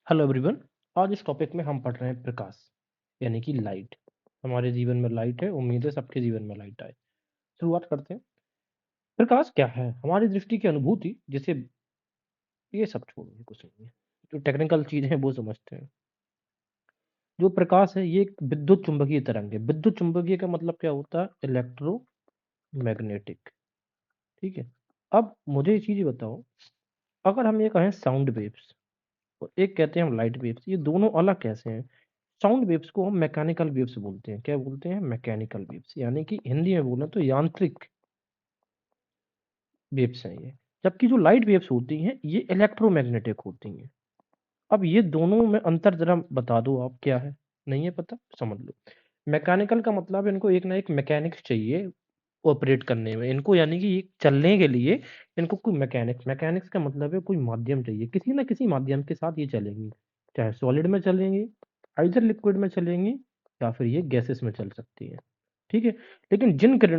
Hello everyone. आज इस topic में हम पढ़ रहे हैं प्रकाश यानी कि लाइट। हमारे जीवन में लाइट है, उम्मीद है सबके जीवन में लाइट आए। शुरुआत करते हैं। प्रकाश क्या है? हमारी दृष्टि की अनुभूति, जिसे ये सब छोड़िए, कुछ नहीं है। जो टेक्निकल चीजें हैं वो समझते हैं। जो प्रकाश है ये एक विद्युत चुंबकीय तरंग है। विद्युत चुंबकीय का मतलब क्या होता है? इलेक्ट्रोमैग्नेटिक। ठीक है। अब मुझे ये चीज बताओ, अगर हम ये कहें साउंड वेव्स और एक कहते हैं हम लाइट वेव्स, ये दोनों अलग कैसे हैं? साउंड वेव्स को हम मैकेनिकल वेव्स बोलते हैं। क्या बोलते हैं? मैकेनिकल वेव्स, यानी कि हिंदी में बोलें तो यांत्रिक वेव्स हैं ये। जबकि जो लाइट वेव्स होती हैं ये इलेक्ट्रोमैग्नेटिक होती हैं। अब ये दोनों में अंतर जरा बता दो आप, क्या है? नहीं है पता? समझ लो। मैकेनिकल का मतलब है इनको एक ना एक मैकेनिक्स चाहिए ऑपरेट करने में इनको, यानी कि ये चलने के लिए इनको कोई मैकेनिक्स मैकेनिक्स का मतलब है कोई माध्यम चाहिए, किसी ना किसी माध्यम के साथ ये चलेंगी। चाहे सॉलिड में चलेंगी, आइदर लिक्विड में चलेंगी, या फिर ये गैसेस में चल सकती है। ठीक है। लेकिन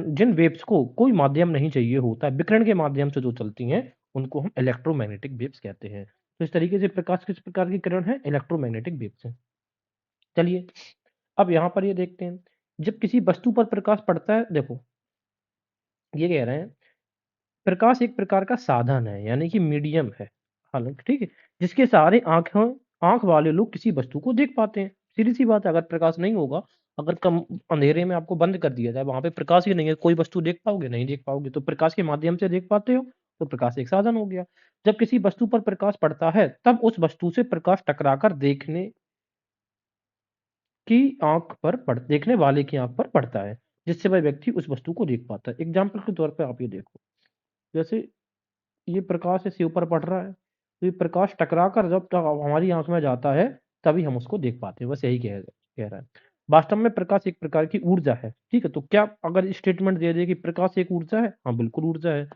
जिन वेव्स को कोई माध्यम नहीं चाहिए होता है, विकिरण के माध्यम से जो चलती हैं, उनको हम इलेक्ट्रोमैग्नेटिक वेव्स कहते हैं। तो इस तरीके से प्रकाश किस प्रकार की किरण है? इलेक्ट्रोमैग्नेटिक वेव्स है। चलिए, अब यहाँ पर ये देखते हैं। जब किसी वस्तु पर प्रकाश पड़ता है, देखो ये कह रहे हैं प्रकाश एक प्रकार का साधन है, यानी कि मीडियम है। हालांकि ठीक है, जिसके सहारे आंख वाले लोग किसी वस्तु को देख पाते हैं। सीधी सी बात है, अगर प्रकाश नहीं होगा, अगर कम अंधेरे में आपको बंद कर दिया जाए, वहां पे प्रकाश ही नहीं है, कोई वस्तु देख पाओगे? नहीं देख पाओगे। तो प्रकाश के माध्यम से देख पाते हो, तो प्रकाश एक साधन हो गया। जब किसी वस्तु पर प्रकाश पड़ता है, तब उस वस्तु से प्रकाश टकराकर देखने वाले की आंख पर पड़ता है, जिससे वह व्यक्ति उस वस्तु को देख पाता है। एग्जाम्पल के तौर पर आप ये देखो, जैसे ये प्रकाश इसके ऊपर पड़ रहा है, तो ये प्रकाश टकराकर जब तक हमारी आंख में जाता है, तभी हम उसको देख पाते हैं। बस यही कह रहा है। वास्तव में प्रकाश एक प्रकार की ऊर्जा है। ठीक है, तो क्या अगर स्टेटमेंट दे दे कि प्रकाश एक ऊर्जा है? हाँ, बिल्कुल ऊर्जा है।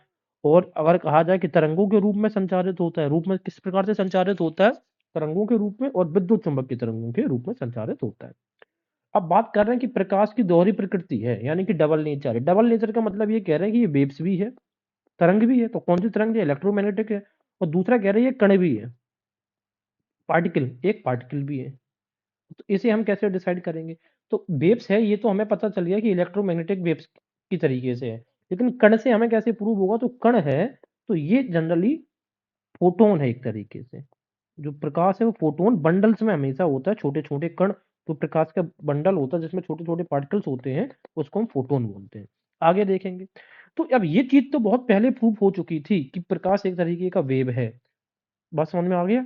और अगर कहा जाए कि तरंगों के रूप में संचारित होता है, रूप में किस प्रकार से संचारित होता है? तरंगों के रूप में, और विद्युत चुंबक की तरंगों के रूप में संचारित होता है। अब बात कर रहे हैं कि प्रकाश की दोहरी प्रकृति है, यानी कि डबल नेचर है। डबल नेचर का मतलब ये कह रहे हैं कि ये वेव्स भी है, तरंग भी है। तो कौन सी तरंग है? इलेक्ट्रोमैग्नेटिक है। और दूसरा कह रहे हैं ये कण भी है, पार्टिकल, एक पार्टिकल भी है। तो इसे हम कैसे डिसाइड करेंगे? तो वेव्स है ये तो हमें पता चल गया कि इलेक्ट्रोमैग्नेटिक वेव्स की तरीके से है, लेकिन कण से हमें कैसे प्रूव होगा? तो कण है तो ये जनरली फोटोन है एक तरीके से। जो प्रकाश है वो फोटोन बंडल्स में हमेशा होता है, छोटे छोटे कण। तो प्रकाश का बंडल होता है जिसमें छोटे छोटे पार्टिकल्स होते हैं, उसको हम फोटोन बोलते हैं। आगे देखेंगे। तो अब ये चीज तो बहुत पहले प्रूफ हो चुकी थी कि प्रकाश एक तरीके का वेव है। बात समझ में आ गया?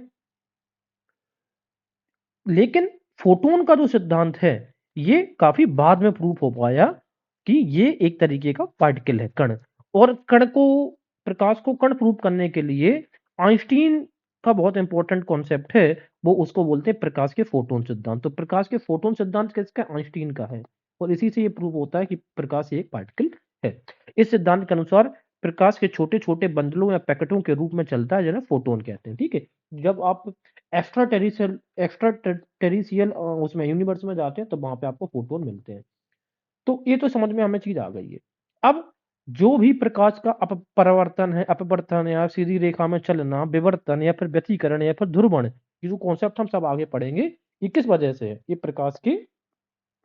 लेकिन फोटोन का जो सिद्धांत है, ये काफी बाद में प्रूफ हो पाया कि ये एक तरीके का पार्टिकल है, कण। और कण को, प्रकाश को कण प्रूफ करने के लिए आइंस्टीन का बहुत इंपॉर्टेंट कॉन्सेप्ट है, वो उसको बोलते हैं प्रकाश के फोटोन सिद्धांत। तो प्रकाश के फोटोन सिद्धांत किसका? आइंस्टीन का है। और इसी से ये प्रूफ होता है कि प्रकाश एक पार्टिकल है। इस सिद्धांत के अनुसार प्रकाश के छोटे छोटे बंडलों या पैकेटों के रूप में चलता है, जिन्हें फोटोन कहते हैं। ठीक है। जब आप एक्स्ट्रा टेरिशियल उसमें यूनिवर्स में जाते हैं, तो वहां पे आपको फोटोन मिलते हैं। तो ये तो समझ में हमें चीज आ गई है। अब जो भी प्रकाश का अपवर्तन है, अपवर्तन या सीधी रेखा में चलना, विवर्तन या फिर व्यतिकरण या फिर ध्रुवण, ये जो कॉन्सेप्ट हम सब आगे पढ़ेंगे, ये किस वजह से है? ये प्रकाश के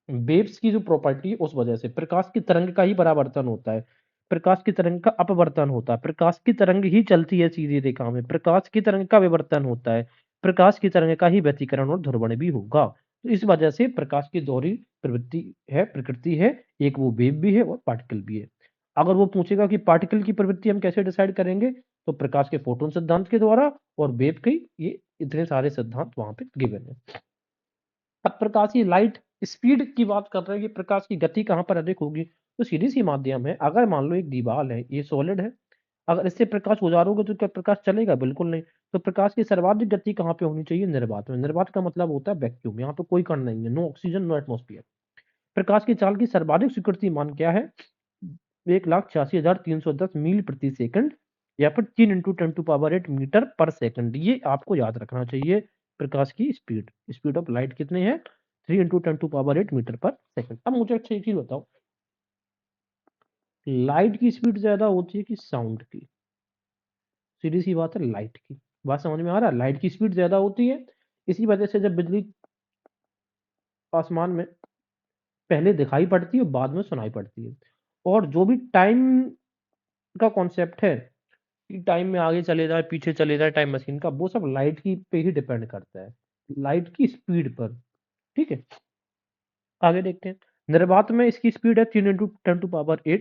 वेव्स की जो प्रॉपर्टी है उस वजह से। प्रकाश की तरंग का ही परावर्तन होता है, प्रकाश की तरंग का अपवर्तन होता है। प्रकाश की तरंग ही चलती है सीधी रेखा में, प्रकाश की तरंग का विवर्तन होता है, प्रकाश की तरंग का ही व्यतिकरण और ध्रुवण भी होगा। तो इस वजह से प्रकाश की दोहरी प्रवृत्ति है, प्रकृति है। एक वो वेव भी है और पार्टिकल भी है। अगर वो पूछेगा कि पार्टिकल की प्रवृत्ति हम कैसे डिसाइड करेंगे, तो प्रकाश के फोटोन सिद्धांत के द्वारा, और वेव के ये इतने सारे सिद्धांत वहां पे गिवन है। अब प्रकाश की लाइट स्पीड की बात कर रहे हैं कि प्रकाश की गति कहाँ पर अधिक होगी? तो सीधी सी माध्यम है। अगर मान लो एक दीवार है, ये सॉलिड है, अगर इससे प्रकाश गुजारोगे तो क्या प्रकाश चलेगा? बिल्कुल नहीं। तो प्रकाश की सर्वाधिक गति कहाँ पे होनी चाहिए? निर्वात में। निर्वात का मतलब होता है वैक्यूम, यहाँ पे कोई कण नहीं है, नो ऑक्सीजन नो एटमोस्फियर। प्रकाश की चाल की सर्वाधिक स्वीकृति मान क्या है? 1,86,310 मील प्रति सेकंड, या फिर 3 × 10⁸ मीटर पर सेकंड। ये आपको याद रखना चाहिए। प्रकाश की स्पीड, स्पीड ऑफ लाइट कितनी है? 3 × 10⁸ मीटर पर सेकंड। अब मुझे अच्छा एक चीज बताओ, लाइट की स्पीड ज्यादा होती है कि साउंड की? सीधी सी बात है, लाइट की। बात समझ में आ रहा है? लाइट की स्पीड ज्यादा होती है, इसी वजह से जब बिजली आसमान में पहले दिखाई पड़ती है और बाद में सुनाई पड़ती है। और जो भी टाइम का कॉन्सेप्ट है कि टाइम में आगे चले जाए, पीछे चले जाए टाइम मशीन का, वो सब लाइट की पे ही डिपेंड करता है, लाइट की स्पीड पर। ठीक है? आगे देखते हैं। निर्वात में इसकी स्पीड है 3 × 10⁸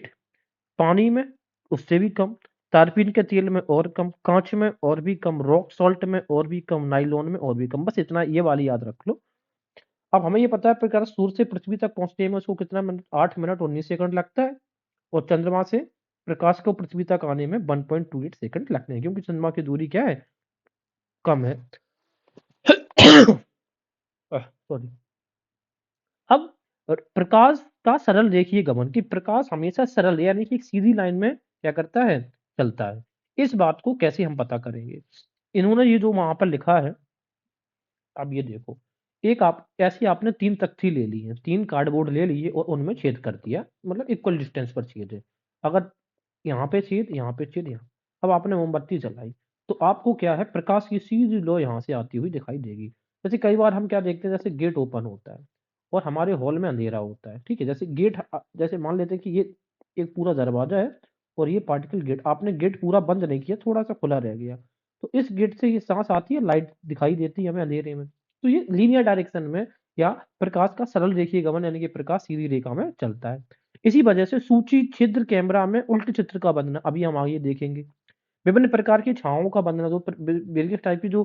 पानी में उससे भी कम, तारपीन के तेल में और कम, काँच में और भी कम, रॉक सॉल्ट में और भी कम, नायलॉन में और भी कम। बस इतना ये वाली याद रख लो। अब हमें ये पता है प्रकाश सूर्य से पृथ्वी तक पहुँचने में उसको कितना मिनट 8 मिनट 19 सेकंड लगता है और चंद्रमा से प्रकाश को पृथ्वी तक आने में 1.28 सेकंड लगते हैं क्योंकि चंद्रमा की दूरी क्या है? कम है। सॉरी। अब प्रकाश का सरल रेखीय गमन कि प्रकाश हमेशा सरल यानी कि एक सीधी लाइन में क्या करता है? चलता है। इस बात को कैसे हम पता करेंगे? इन्होंने ये जो वहाँ पर लिखा है, अब ये देखो, एक आप ऐसी आपने 3 तख्ती ले ली है, 3 कार्डबोर्ड ले लिए और उनमें छेद कर दिया, मतलब इक्वल डिस्टेंस पर छेद है। अगर यहाँ पे छेद, यहाँ पे छेद, यहाँ। अब आपने मोमबत्ती जलाई, तो आपको क्या है? प्रकाश की सीधी लो यहाँ से आती हुई दिखाई देगी। जैसे कई बार हम क्या देखते हैं, जैसे गेट ओपन होता है और हमारे हॉल में अंधेरा होता है, ठीक है? जैसे गेट जैसे मान लेते हैं कि ये एक पूरा दरवाजा है और ये पार्टिकल गेट, आपने गेट पूरा बंद नहीं किया, थोड़ा-सा खुला रह गया। तो इस गेट से ये सांस आती है, लाइट दिखाई देती है हमें अंधेरे में। तो ये लीनियर डायरेक्शन में या प्रकाश का सरल रेखीय गमन यानी कि प्रकाश सीधी रेखा में चलता है। इसी वजह से सूची छिद्र कैमरा में उल्टे चित्र का बनना, अभी हम आगे देखेंगे। विभिन्न प्रकार की छाँवों का बनना, जो वेरियस टाइप की जो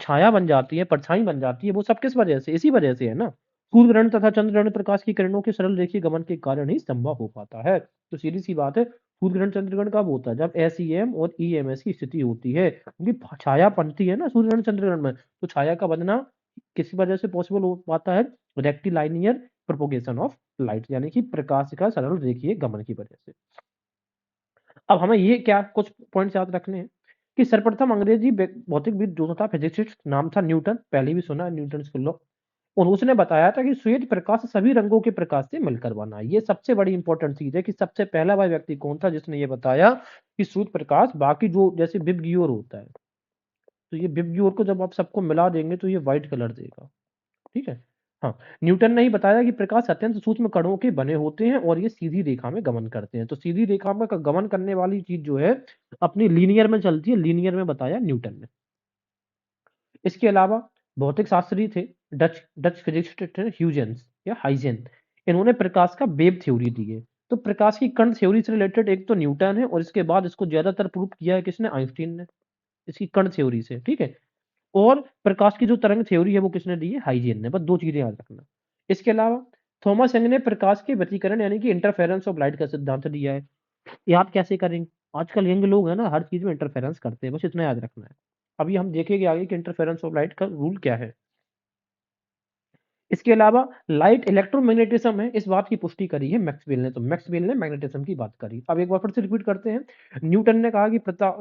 छाया बन जाती है, परछाई बन जाती है, वो सब किस वजह से? इसी वजह से है ना। सूर्य ग्रहण तथा चंद्र ग्रहण प्रकाश की किरणों के सरल रेखीय गमन के कारण ही संभव हो पाता है। तो सीधी-सी बात है, सूर्य ग्रहण, चंद्र ग्रहण कब होता है? जब एसईएम और ईएमएस की स्थिति होती है। क्योंकि छाया बनती है ना सूर्य ग्रहण, चंद्र ग्रहण में, तो छाया का बनना किस वजह से पॉसिबल हो पाता है? रेक्टिलाइनियर प्रोपगेशन ऑफ लाइट यानी कि प्रकाश का सरल रेखीय गमन की वजह से। अब हमें ये क्या कुछ पॉइंट्स याद रखने हैं कि सर्वप्रथम अंग्रेजी भौतिकविद जो था, फिजिसिस्ट, नाम था न्यूटन, पहले भी सुना है न्यूटन्स लॉ। और उसने बताया था कि श्वेत प्रकाश सभी रंगों के प्रकाश से मिलकर बना है। ये सबसे बड़ी इंपॉर्टेंट चीज है कि सबसे पहला वह व्यक्ति कौन था जिसने ये बताया कि श्वेत प्रकाश बाकी जो जैसे विबग्योर होता है, तो ये विबग्योर को जब आप सबको मिला देंगे तो ये व्हाइट कलर देगा। ठीक है? हाँ, न्यूटन ने ही बताया कि प्रकाश अत्यंत सूक्ष्म कणों के बने होते हैं और ये सीधी रेखा में गमन करते हैं। तो सीधी रेखा में गमन करने वाली चीज़ जो है, अपनी लीनियर में चलती है, लीनियर में बताया न्यूटन ने। इसके अलावा भौतिक शास्त्री थे, डच डच फिजिसिस्ट थे ह्यूजेंस या हाइजेन। इन्होंने प्रकाश का वेव थ्योरी दी है। तो प्रकाश की कण थ्योरी से रिलेटेड एक तो न्यूटन है और इसके बाद इसको ज़्यादातर प्रूव किया है किसने? आइंस्टीन ने, इसकी कण थ्योरी से, ठीक है? और प्रकाश की जो तरंग थ्योरी है वो किसने दी है? हाइजेन ने। बस 2 चीज़ें याद रखना। इसके अलावा थॉमस यंग ने प्रकाश के व्यतिकरण यानी कि इंटरफेरेंस ऑफ लाइट का सिद्धांत दिया है। याद कैसे करेंगे? आजकल यंग लोग हैं ना, हर चीज़ में इंटरफेरेंस करते हैं, बस इतना याद रखना है। अभी हम देखेंगे आगे कि इंटरफेरेंस ऑफ लाइट का रूल क्या है। इसके अलावा लाइट इलेक्ट्रोमैग्नेटिज्म है, इस बात की पुष्टि करी है मैक्सवेल ने। तो मैक्सवेल ने मैग्नेटिज्म की बात करी। अब एक बार फिर से रिपीट करते हैं। न्यूटन ने कहा कि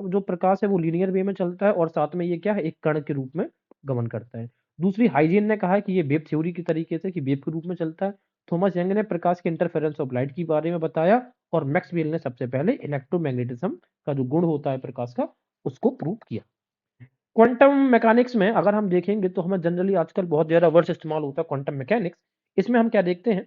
जो प्रकाश है वो लीनियर वे में चलता है और साथ में ये क्या है? एक कण के रूप में गमन करता है। दूसरी हाइजेन ने कहा है कि ये वेव थ्योरी की तरीके से कि वेव के रूप में चलता है। थॉमस यंग ने प्रकाश के इंटरफेरेंस ऑफ लाइट के बारे में बताया और मैक्सवेल ने सबसे पहले इलेक्ट्रोमैग्नेटिज्म का जो गुण होता है प्रकाश का, उसको प्रूव किया। क्वांटम मैकेनिक्स में अगर हम देखेंगे तो हमें जनरली आजकल बहुत ज़्यादा वर्ड्स इस्तेमाल होता है क्वांटम मैकेनिक्स। इसमें हम क्या देखते हैं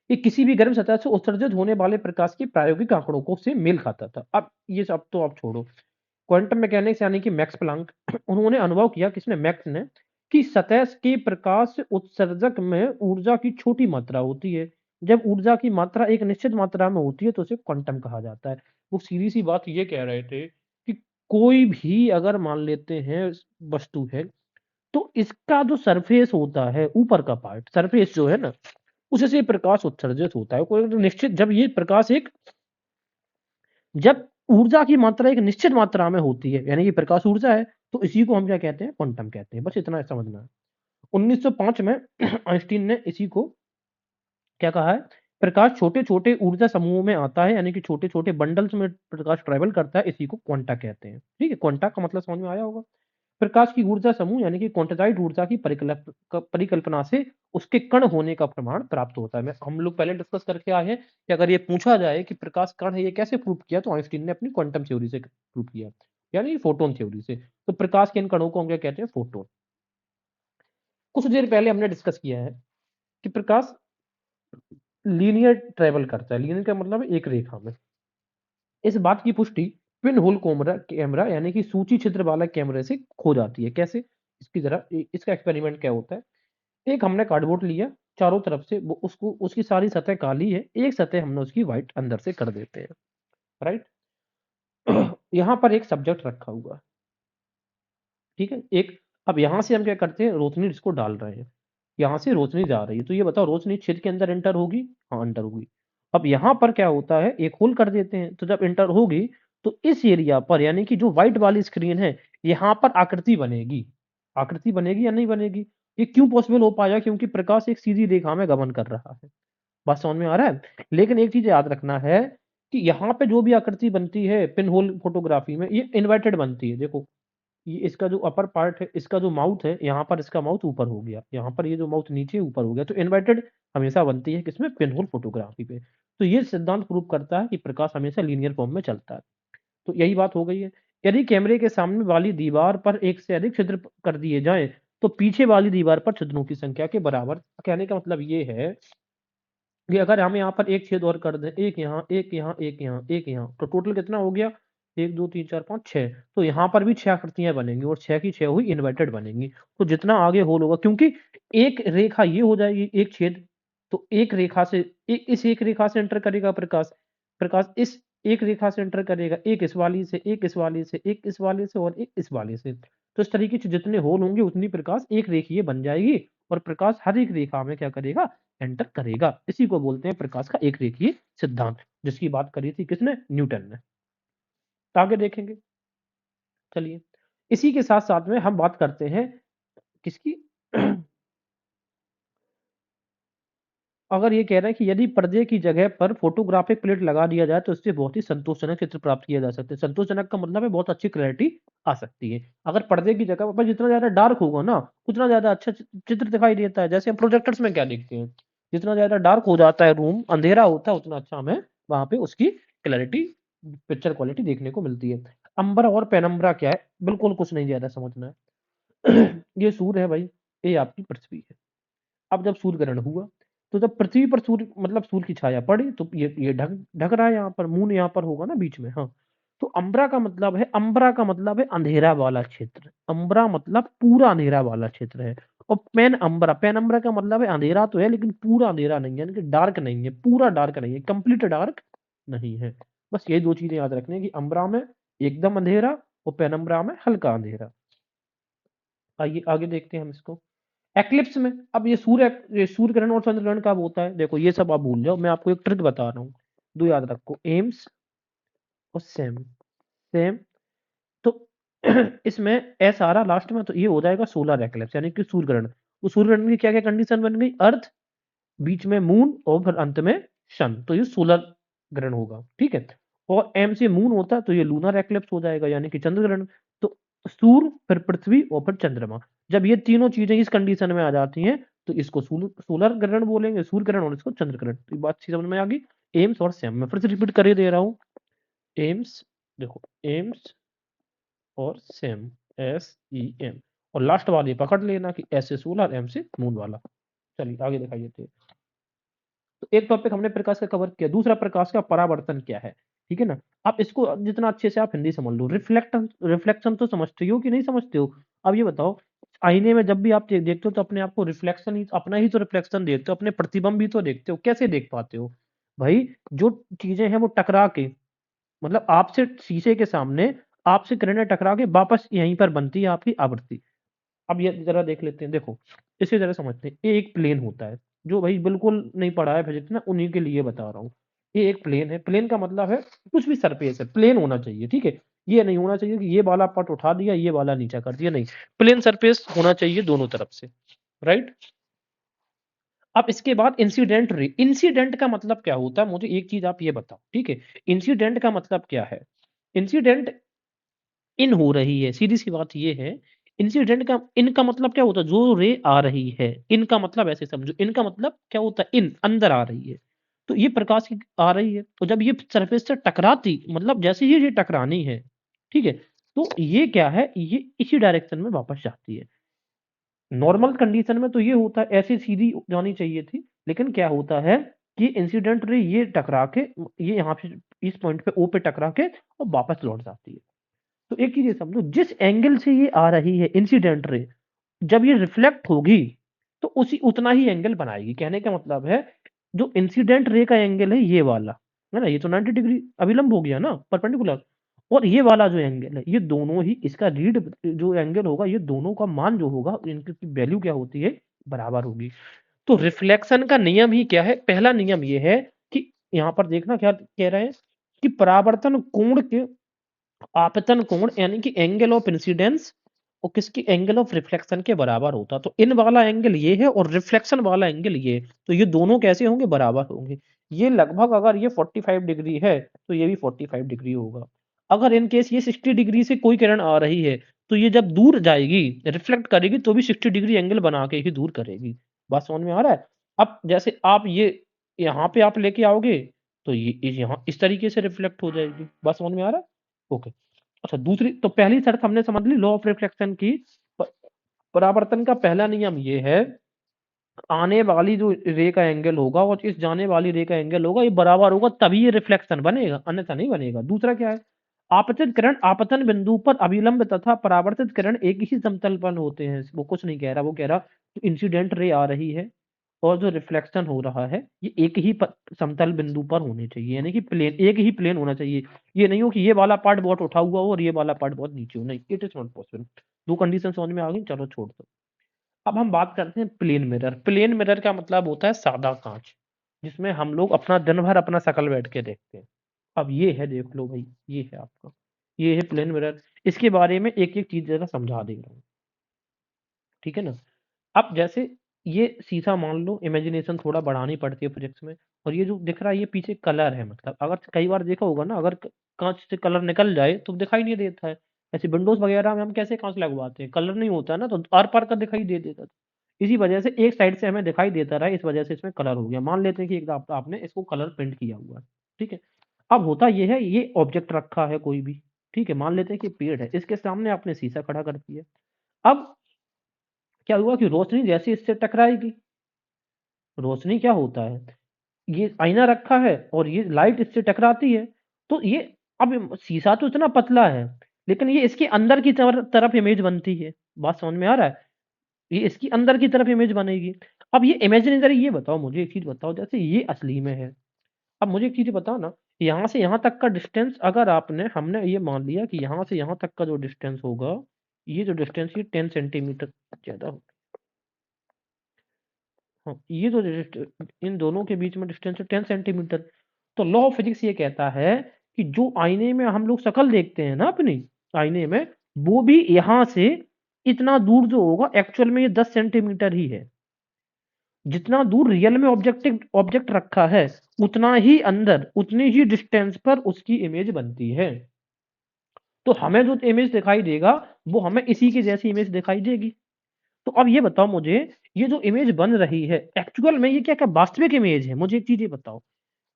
कि किसी भी गर्म सतह से उत्सर्जित होने वाले प्रकाश के प्रायोगिक आंकड़ों को से मेल खाता था। अब ये सब तो आप छोड़ो। क्वांटम मैकेनिक्स यानी कि मैक्स प्लैंक उन्होंने अनुभव किया, किसने? मैक्स ने, कि सतह के प्रकाश उत्सर्जक में ऊर्जा की छोटी मात्रा होती है। जब ऊर्जा की मात्रा एक निश्चित मात्रा में होती है तो उसे क्वांटम कहा जाता है। वो सीधी सी बात ये कह रहे थे कि कोई भी अगर मान लेते हैं वस्तु है, तो इसका जो सरफेस होता है, ऊपर का पार्ट, सरफेस जो है ना, उससे प्रकाश उत्सर्जित होता है। कोई निश्चित जब ये प्रकाश एक जब ऊर्जा की मात्रा एक निश्चित मात्रा में होती है, यानी कि प्रकाश ऊर्जा है, तो इसी को हम क्या कहते हैं? क्वांटम कहते हैं। बस इतना समझना है। 1905 में आइंस्टीन ने इसी को क्या कहा है? प्रकाश छोटे-छोटे ऊर्जा समूहों में आता है, यानी कि छोटे-छोटे बंडल्स में प्रकाश ट्रैवल करता है, इसी को क्वांटा कहते हैं। ठीक है? क्वांटा का मतलब समझ में आया होगा। प्रकाश की ऊर्जा समूह यानी कि क्वांटाइज्ड ऊर्जा की परिकल्पना से उसके कण होने का प्रमाण प्राप्त होता है। मैं हम लोग पहले डिस्कस करके आए हैं कि अगर ये पूछा जाए कि प्रकाश कण है, ये कैसे प्रूव किया? तो आइंस्टीन ने अपनी क्वांटम थ्योरी से प्रूव किया, यानी फोटोन थ्योरी से। तो प्रकाश के इन कणों को हम क्या कहते हैं? फोटोन। कुछ देर पहले हमने डिस्कस किया है कि प्रकाश लीनियर ट्रेवल करता है। लीनियर का मतलब है एक रेखा में। इस बात की पुष्टि पिन होल कैमरा यानी कि सूची छिद्र वाला कैमरे से हो जाती है। कैसे? इसकी जरा इसका एक्सपेरिमेंट क्या होता है। एक हमने कार्डबोर्ड लिया, चारों तरफ से वो उसको उसकी सारी सतह काली है, एक सतह हमने उसकी व्हाइट अंदर से कर देते हैं, राइट। यहाँ पर एक सब्जेक्ट रखा हुआ है, ठीक है। एक अब यहाँ से हम क्या करते हैं, रोशनी इसको डाल रहे हैं, यहाँ से रोशनी जा रही है, तो ये बताओ रोशनी छेद के अंदर एंटर होगी? हाँ, एंटर होगी। अब यहाँ पर क्या होता है, एक होल कर देते हैं, तो जब एंटर होगी तो इस एरिया पर यानी कि जो व्हाइट वाली स्क्रीन है, यहाँ पर आकृति बनेगी। आकृति बनेगी या नहीं बनेगी? ये क्यों पॉसिबल हो पाया? क्योंकि प्रकाश एक सीधी रेखा में गमन कर रहा है। बात समझ में आ रहा है? लेकिन एक चीज याद रखना है कि यहाँ पे जो भी आकृति बनती है पिन होल फोटोग्राफी में, ये इन्वर्टेड बनती है। देखो, ये इसका जो अपर पार्ट है, इसका जो माउथ है, यहाँ पर इसका माउथ ऊपर हो गया, यहाँ पर ये जो माउथ नीचे ऊपर हो गया, तो इन्वर्टेड हमेशा बनती है किसमें? पिन होल फोटोग्राफी पे। तो ये सिद्धांत प्रूव करता है कि प्रकाश हमेशा लीनियर फॉर्म में चलता है। तो यही बात हो गई है। यदि कैमरे के सामने वाली दीवार पर एक से अधिक छिद्र कर दिए जाएं, तो पीछे वाली दीवार पर छिद्रों की संख्या के बराबर। कहने का मतलब ये है कि अगर हम यहाँ पर एक छेद और कर दें, एक यहाँ, एक यहाँ, एक यहाँ, एक यहाँ, तो टोटल कितना हो गया? 1, 2, 3, 4, 5, 6। तो यहाँ पर भी 6 आकृतियाँ बनेंगी और 6 की 6 हुई इन्वर्टेड बनेंगी। तो जितना आगे होल होगा, क्योंकि एक रेखा ये हो जाएगी, एक छेद, तो एक रेखा से इस एक रेखा से एंटर करेगा प्रकाश। प्रकाश इस एक रेखा से एंटर करेगा, एक इस वाली से, एक इस वाली से, एक इस वाली से और एक इस वाली से। तो इस तरीके से जितने होल होंगे उतनी प्रकाश एक रेखीय बन जाएगी और प्रकाश हर एक रेखा में क्या करेगा? एंटर करेगा। इसी को बोलते हैं प्रकाश का एक रेखीय सिद्धांत, जिसकी बात करी थी किसने? न्यूटन ने। तो आगे देखेंगे, चलिए। इसी के साथ साथ में हम बात करते हैं किसकी? अगर ये कह रहा है कि यदि पर्दे की जगह पर फोटोग्राफिक प्लेट लगा दिया जाए तो इससे बहुत ही संतोषजनक चित्र प्राप्त किया जा सकते हैं। संतोषजनक का मतलब है बहुत अच्छी क्लैरिटी आ सकती है। अगर पर्दे की जगह पर जितना ज्यादा डार्क होगा ना, उतना ज्यादा अच्छा चित्र दिखाई देता है। जैसे हम प्रोजेक्टर्स में क्या देखते हैं, जितना ज्यादा डार्क हो जाता है रूम, अंधेरा होता है, उतना अच्छा हमें वहां पे उसकी क्लैरिटी, पिक्चर क्वालिटी देखने को मिलती है। अंबर और पेनम्बरा क्या है? बिल्कुल कुछ नहीं ज्यादा समझना है। ये सूर्य है भाई, ये आपकी पृथ्वी है। अब जब सूर्य ग्रहण हुआ, तो जब पृथ्वी पर सूर्य मतलब सूर्य की छाया पड़ी, तो ये ढक ढक रहा है, यहाँ पर मून यहाँ पर होगा ना बीच में, हाँ। तो अम्बरा का मतलब है अंधेरा वाला क्षेत्र। अम्बरा मतलब पूरा अंधेरा वाला क्षेत्र है। और पेन अम्बरा का मतलब है अंधेरा तो है लेकिन पूरा अंधेरा नहीं है, यानी कि डार्क नहीं है, पूरा डार्क नहीं है, कंप्लीट डार्क नहीं है। बस ये दो चीजें याद रखनी है कि अम्बरा में एकदम अंधेरा और पेनम्बरा में हल्का अंधेरा। आइए आगे देखते हैं हम इसको। एक्लिप्स में अब ये सूर्य ग्रहण और चंद्र ग्रहण कब होता है? देखो ये सब आप भूल जाओ, मैं आपको एक ट्रिक बता रहा हूँ, दो याद रखो, एम्स और सेम। सेम तो इसमें एस आ रहा लास्ट में, तो ये हो जाएगा सोलर एक्लिप्स यानी कि सूर्य ग्रहण। तो सूर्य ग्रहण की क्या क्या कंडीशन बन गई? अर्थ, बीच में मून और फिर अंत में सन, तो ये सोलर ग्रहण होगा, ठीक है। और एम से मून होता है तो ये लूनर एक्लिप्स हो जाएगा यानी कि चंद्र ग्रहण। तो सूर्य, फिर पृथ्वी और फिर चंद्रमा, जब ये तीनों चीजें इस कंडीशन में आ जाती हैं तो इसको सोलर ग्रहण बोलेंगे, सूर्य ग्रहण, और इसको चंद्र ग्रहण। तो ये बात समझ में आ गई। एम्स और सेम मैं फिर से रिपीट कर ही दे रहा हूँ। एम्स, देखो एम्स और सेम, SEM, और लास्ट वाली पकड़ लेना कि एस से सोलर, एम से मून वाला। चलिए आगे दिखाइए। तो एक टॉपिक हमने प्रकाश का कवर किया, दूसरा प्रकाश का परावर्तन क्या है, ठीक है ना। आप इसको जितना अच्छे से आप हिंदी समझ लो, रिफ्लेक्शन रिफ्लेक्शन तो समझते हो कि नहीं समझते हो? अब ये बताओ, आईने में जब भी आप देखते हो तो अपने आप को रिफ्लेक्शन ही, अपना ही तो रिफ्लेक्शन देखते हो, अपने प्रतिबिंब भी तो देखते हो। कैसे देख पाते हो भाई? जो चीजें हैं वो टकरा के, मतलब आपसे शीशे के सामने आपसे किरणें टकरा के वापस यहीं पर बनती है आपकी आवृत्ति। अब ये जरा देख लेते हैं, देखो इसे जरा समझते हैं। ये एक प्लेन होता है, जो भाई बिल्कुल नहीं पढ़ा है फिजिक्स ना, उन्हीं के लिए बता रहा हूँ। ये एक प्लेन है, प्लेन का मतलब है कुछ भी सरफेस है, प्लेन होना चाहिए, ठीक है। ये नहीं होना चाहिए कि ये वाला पार्ट उठा दिया, ये वाला नीचा कर दिया, नहीं, प्लेन सरफेस होना चाहिए दोनों तरफ से, राइट। अब इसके बाद इंसिडेंट रे, इंसिडेंट का मतलब क्या होता है, मुझे एक चीज आप ये बताओ, ठीक है। इंसिडेंट का मतलब क्या है? इंसिडेंट इन हो रही है, सीधी सी बात ये है। इंसिडेंट का, इन का मतलब क्या होता है? जो रे आ रही है, इनका मतलब ऐसे समझो, इनका मतलब क्या होता है? इन अंदर आ रही है। तो ये प्रकाश की आ रही है, तो जब ये सरफेस से टकराती, मतलब जैसे ही ये टकरानी है, ठीक है, तो ये क्या है, ये इसी डायरेक्शन में वापस जाती है। नॉर्मल कंडीशन में तो ये होता है, ऐसे सीधी जानी चाहिए थी, लेकिन क्या होता है कि इंसिडेंट रे ये टकरा के, ये यहाँ पे इस पॉइंट पे ओ पे टकरा के और वापस लौट जाती है। तो एक चीज ये समझो, जिस एंगल से ये आ रही है इंसिडेंट रे, जब ये रिफ्लेक्ट होगी तो उसी उतना ही एंगल बनाएगी। कहने का मतलब है, जो इंसिडेंट रे का एंगल है ये वाला, है ना, ये तो 90 डिग्री अभिलंब हो गया ना, परपेंडिकुलर। और ये वाला जो एंगल है, ये दोनों ही, इसका रीड जो एंगल होगा, ये दोनों का मान जो होगा, इनकी वैल्यू क्या होती है, बराबर होगी। तो रिफ्लेक्शन का नियम ही क्या है, पहला नियम ये है कि यहाँ पर देखना क्या कह रहे हैं कि परावर्तन कोण के आपतन कोण यानी कि एंगल ऑफ इंसिडेंस और किसकी एंगल ऑफ रिफ्लेक्शन के बराबर होता। तो इन वाला एंगल ये है और रिफ्लेक्शन वाला एंगल ये, तो ये दोनों कैसे होंगे, बराबर होंगे। ये लगभग, अगर ये 45 डिग्री है तो ये भी 45 डिग्री होगा। अगर इन केस ये 60 डिग्री से कोई किरण आ रही है, तो ये जब दूर जाएगी, रिफ्लेक्ट करेगी, तो भी 60 डिग्री एंगल बना के ही दूर करेगी। बात समझ में आ रहा है? अब जैसे आप ये यहाँ पे आप लेके आओगे, तो ये यहाँ इस तरीके से रिफ्लेक्ट हो जाएगी। बात समझ में आ रहा है? ओके। अच्छा, दूसरी तो पहली शर्त हमने समझ ली लॉ ऑफ रिफ्लेक्शन की। प- परावर्तन का पहला नियम ये है, आने वाली जो रे का एंगल होगा और इस जाने वाली रे का एंगल होगा, ये बराबर होगा, तभी ये रिफ्लेक्शन बनेगा, अन्यथा नहीं बनेगा। दूसरा क्या है, आपतित किरण आपतन बिंदु पर अभिलंब तथा परावर्तित किरण एक ही समतल पर होते हैं। वो कुछ नहीं कह रहा, वो कह रहा इंसिडेंट रे आ रही है और जो रिफ्लेक्शन हो रहा है, ये एक ही समतल बिंदु पर होने चाहिए, यानी कि प्लेन, एक ही प्लेन होना चाहिए। ये नहीं हो कि ये वाला पार्ट बहुत उठा हुआ हो और ये वाला पार्ट बहुत नीचे हो, नहीं, इट इज नॉट पॉसिबल। दो कंडीशन समझ में आ गई, चलो छोड़ दो। अब हम बात करते हैं प्लेन मिरर। प्लेन मिरर का मतलब होता है सादा कांच, जिसमें हम लोग अपना दिन भर अपना शकल बैठ के देखते हैं। अब ये है, देख लो भाई, ये है आपका, ये है प्लेन मिरर। इसके बारे में एक एक चीज जरा समझा दे रहा हूँ, ठीक है ना। अब जैसे ये शीशा मान लो, इमेजिनेशन थोड़ा बढ़ानी पड़ती है फिजिक्स में। और ये जो दिख रहा है, ये पीछे कलर है, मतलब अगर कई बार देखा होगा ना, अगर कांच से कलर निकल जाए तो दिखाई नहीं देता है। ऐसे विंडोज वगैरह में हम कैसे कांच लगवाते हैं, कलर नहीं होता है ना, तो आर पार का दिखाई दे देता था। इसी वजह से एक साइड से हमें दिखाई देता रहा, इस वजह से इसमें कलर हो गया। मान लेते हैं कि एक आपने इसको कलर पेंट किया हुआ है, ठीक है। अब होता ये है, ये ऑब्जेक्ट रखा है कोई भी, ठीक है, मान लेते हैं कि पेड़ है, इसके सामने आपने शीशा खड़ा कर दिया। अब क्या हुआ कि रोशनी जैसे इससे टकराएगी, रोशनी क्या होता है, ये आईना रखा है और ये लाइट इससे टकराती है, तो ये, अब शीशा तो इतना पतला है, लेकिन ये इसके अंदर की तरफ इमेज बनती है। बात समझ में आ रहा है? ये इसकी अंदर की तरफ इमेज बनेगी। अब ये इमेजिनरी, ये बताओ मुझे एक चीज बताओ, जैसे ये असली में है। अब मुझे एक चीज बताओ ना, यहाँ से यहाँ तक का डिस्टेंस, अगर आपने, हमने ये मान लिया कि यहाँ से यहाँ तक का जो डिस्टेंस होगा, ये जो डिस्टेंस, ये 10 सेंटीमीटर ज्यादा हो। हाँ, ये जो इन दोनों के बीच में डिस्टेंस है 10 सेंटीमीटर। तो लॉ ऑफ फिजिक्स ये कहता है कि जो आईने में हम लोग शक्ल देखते हैं ना अपनी, आईने में, वो भी यहाँ से इतना दूर जो होगा, एक्चुअल में ये 10 सेंटीमीटर ही है। जितना दूर रियल में ऑब्जेक्ट ऑब्जेक्ट रखा है, उतना ही अंदर, उतनी ही डिस्टेंस पर उसकी इमेज बनती है। तो हमें जो इमेज दिखाई देगा, वो हमें इसी की जैसी इमेज दिखाई देगी। तो अब ये बताओ मुझे, ये जो इमेज बन रही है, एक्चुअल में ये क्या क्या वास्तविक इमेज है? मुझे एक चीज ये बताओ,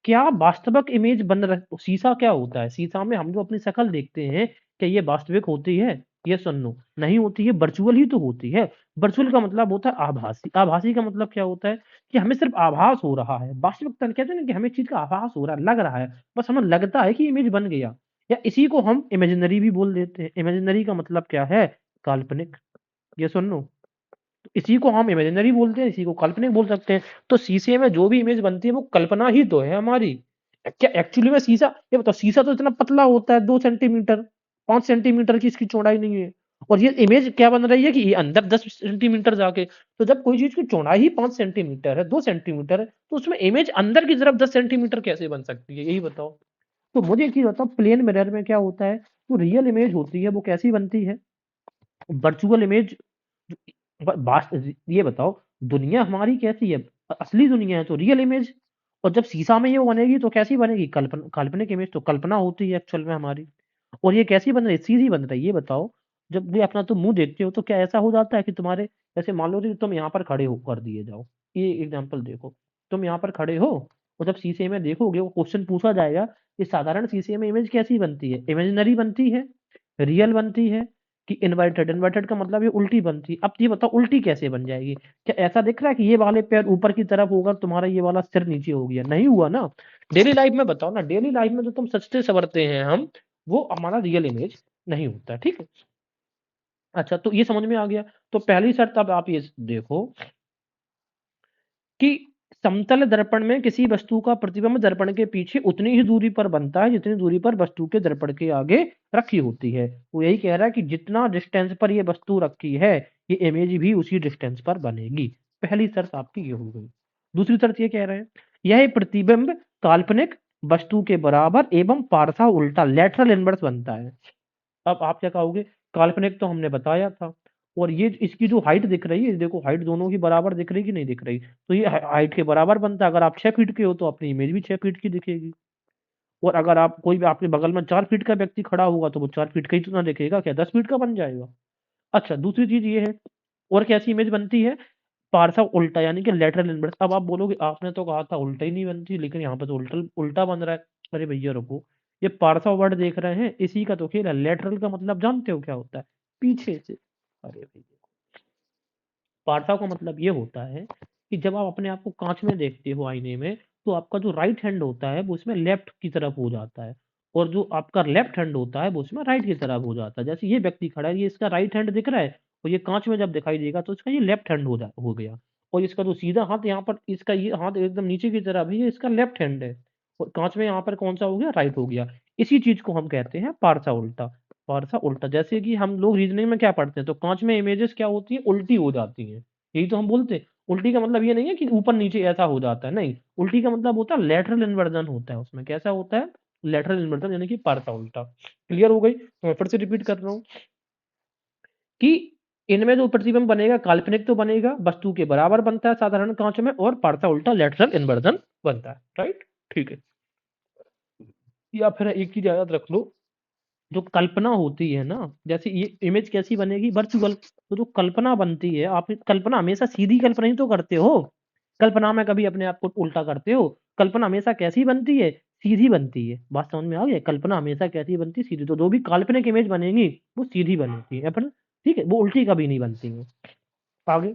क्या वास्तविक इमेज बन रहा, शीशा क्या होता है, शीशा में हम जो अपनी शक्ल देखते हैं, क्या ये वास्तविक होती है? ये सुन लो, नहीं होती है, वर्चुअल ही तो होती है। वर्चुअल का मतलब होता है आभासी। आभासी का मतलब क्या होता है कि हमें सिर्फ आभास हो रहा है, वास्तविकता कहते हैं ना कि हमें चीज का आभास हो रहा है, लग रहा है, बस हमें लगता है कि इमेज बन गया। या इसी को हम इमेजिनरी भी बोल देते हैं। इमेजिनरी का मतलब क्या है? काल्पनिक। ये सुन लो, इसी को हम इमेजिनरी बोलते हैं, इसी को काल्पनिक बोल सकते हैं। तो शीशे में जो भी इमेज बनती है, वो कल्पना ही तो है हमारी। क्या एक्चुअली में शीशा, ये बताओ, शीशा तो इतना पतला होता है, 2 सेंटीमीटर, 5 सेंटीमीटर की इसकी चौड़ाई नहीं है। और ये इमेज क्या बन रही है कि ये अंदर 10 सेंटीमीटर जाके, तो जब कोई चीज की चौड़ाई ही 5 सेंटीमीटर है, 2 सेंटीमीटर है, तो उसमें इमेज अंदर की तरफ 10 सेंटीमीटर कैसे बन सकती है, यही बताओ। तो मुझे एक चीज बताओ, प्लेन मिरर में क्या होता है, जो रियल इमेज होती है, वो कैसी बनती है? Virtual image. ये बताओ, दुनिया हमारी कैसी है? असली दुनिया है तो रियल इमेज। और जब शीशा में ये बनेगी तो कैसी बनेगी? काल्पनिक इमेज। तो कल्पना होती है एक्चुअल में हमारी। और ये कैसी बन रही है? सीधी बन रही है। ये बताओ, जब भी अपना तुम मुंह देखते हो, तो क्या ऐसा हो जाता है कि तुम्हारे, जैसे मान लो कि तुम यहाँ पर खड़े हो कर दिए जाओ, ये एग्जाम्पल देखो, तुम यहाँ पर खड़े हो और जब शीशे में देखोगे, वो क्वेश्चन पूछा जाएगा कि साधारण शीशे में इमेज कैसी बनती है? इमेजिनरी बनती है, रियल बनती है, कि इन्वर्टेड का मतलब ये उल्टी बनती है। अब ये बताओ उल्टी कैसे बन जाएगी? क्या ऐसा दिख रहा है कि ये वाले पैर ऊपर की तरफ होगा, तुम्हारा ये वाला सिर नीचे हो गया? नहीं हुआ ना। डेली लाइफ में बताओ ना, डेली लाइफ में जो तुम सजते संवरते हैं हम, वो हमारा रियल इमेज नहीं होता, ठीक है। अच्छा, तो ये समझ में आ गया। तो पहली शर्त अब आप ये देखो कि समतल दर्पण में किसी वस्तु का प्रतिबिंब दर्पण के पीछे उतनी ही दूरी पर बनता है जितनी दूरी पर वस्तु के दर्पण के आगे रखी होती है। वो यही कह रहा है कि जितना डिस्टेंस पर ये वस्तु रखी है, ये इमेज भी उसी डिस्टेंस पर बनेगी। पहली शर्त आपकी ये हो गई। दूसरी शर्त ये कह रहे हैं, यह प्रतिबिंब काल्पनिक वस्तु के बराबर एवं पारसा उल्टा लेटरल इनवर्स बनता है। अब आप क्या कहोगे? काल्पनिक तो हमने बताया था, और ये इसकी जो हाइट दिख रही है, देखो हाइट दोनों की बराबर दिख रही कि नहीं दिख रही? तो ये हाइट के बराबर बनता है। अगर आप 6 फीट के हो तो अपनी इमेज भी 6 फीट की दिखेगी, और अगर आप कोई भी आपके बगल में 4 फीट का व्यक्ति खड़ा होगा तो वो 4 फीट का ही तो ना दिखेगा, क्या 10 फीट का बन जाएगा? अच्छा, दूसरी चीज ये है, और कैसी इमेज बनती है? पारसा उल्टा, यानी कि लेटरल इनवर्स। अब आप बोलोगे आपने तो कहा था उल्टा ही नहीं बनती, लेकिन यहाँ पे तो उल्टा उल्टा बन रहा है। अरे भैया रुको, ये पारसा वर्ड देख रहे हैं, इसी का तो खेल है। लेटरल का मतलब जानते हो क्या होता है? पीछे से। अरे भैया, पारसा का मतलब ये होता है कि जब आप अपने आप को कांच में देखते हो आईने में, तो आपका जो राइट हैंड होता है वो उसमें लेफ्ट की तरफ हो जाता है, और जो आपका लेफ्ट हैंड होता है वो उसमें राइट की तरफ हो जाता है। जैसे ये व्यक्ति खड़ा है, ये इसका राइट हैंड दिख रहा है, और ये कांच में जब दिखाई देगा तो इसका ये लेफ्ट हैंड हो गया। और इसका जो सीधा हाथ यहाँ पर, इसका ये हाथ एकदम नीचे की तरफ है, ये इसका लेफ्ट हैंड है, और कांच में यहाँ पर कौन सा हो गया? राइट हो गया। इसी चीज को हम कहते हैं पारसा उल्टा। पारसा उल्टा, जैसे कि हम लोग रीजनिंग में क्या पढ़ते हैं, तो कांच में इमेजेस क्या होती है? उल्टी हो जाती हैं। यही तो हम बोलते हैं। उल्टी का मतलब ये नहीं है कि ऊपर नीचे ऐसा हो जाता है, नहीं। उल्टी का मतलब होता है लेटरल इन्वर्जन होता है उसमें। कैसा होता है? लेटरल इन्वर्जन, यानी कि पारसा उल्टा। क्लियर हो गई? तो मैं फिर से रिपीट कर रहा हूँ कि इनमें जो प्रतिबिंब बनेगा काल्पनिक तो बनेगा, वस्तु के बराबर बनता है साधारण कांच में, और पारसा उल्टा लेटरल इन्वर्जन बनता है। राइट, ठीक है। या फिर एक चीज याद रख लो, जो कल्पना होती है ना, जैसे ये इमेज कैसी बनेगी? वर्चुअल। तो जो कल्पना बनती है, आप कल्पना हमेशा सीधी कल्पना ही तो करते हो, कल्पना में कभी अपने आप को उल्टा करते हो? कल्पना हमेशा कैसी बनती है? सीधी बनती है। बात समझ में आ गई? कल्पना हमेशा कैसी बनती है? सीधी। तो जो भी काल्पनिक इमेज बनेगी वो सीधी बनेगी है अपन, ठीक है, वो उल्टी कभी नहीं बनती है। आगे,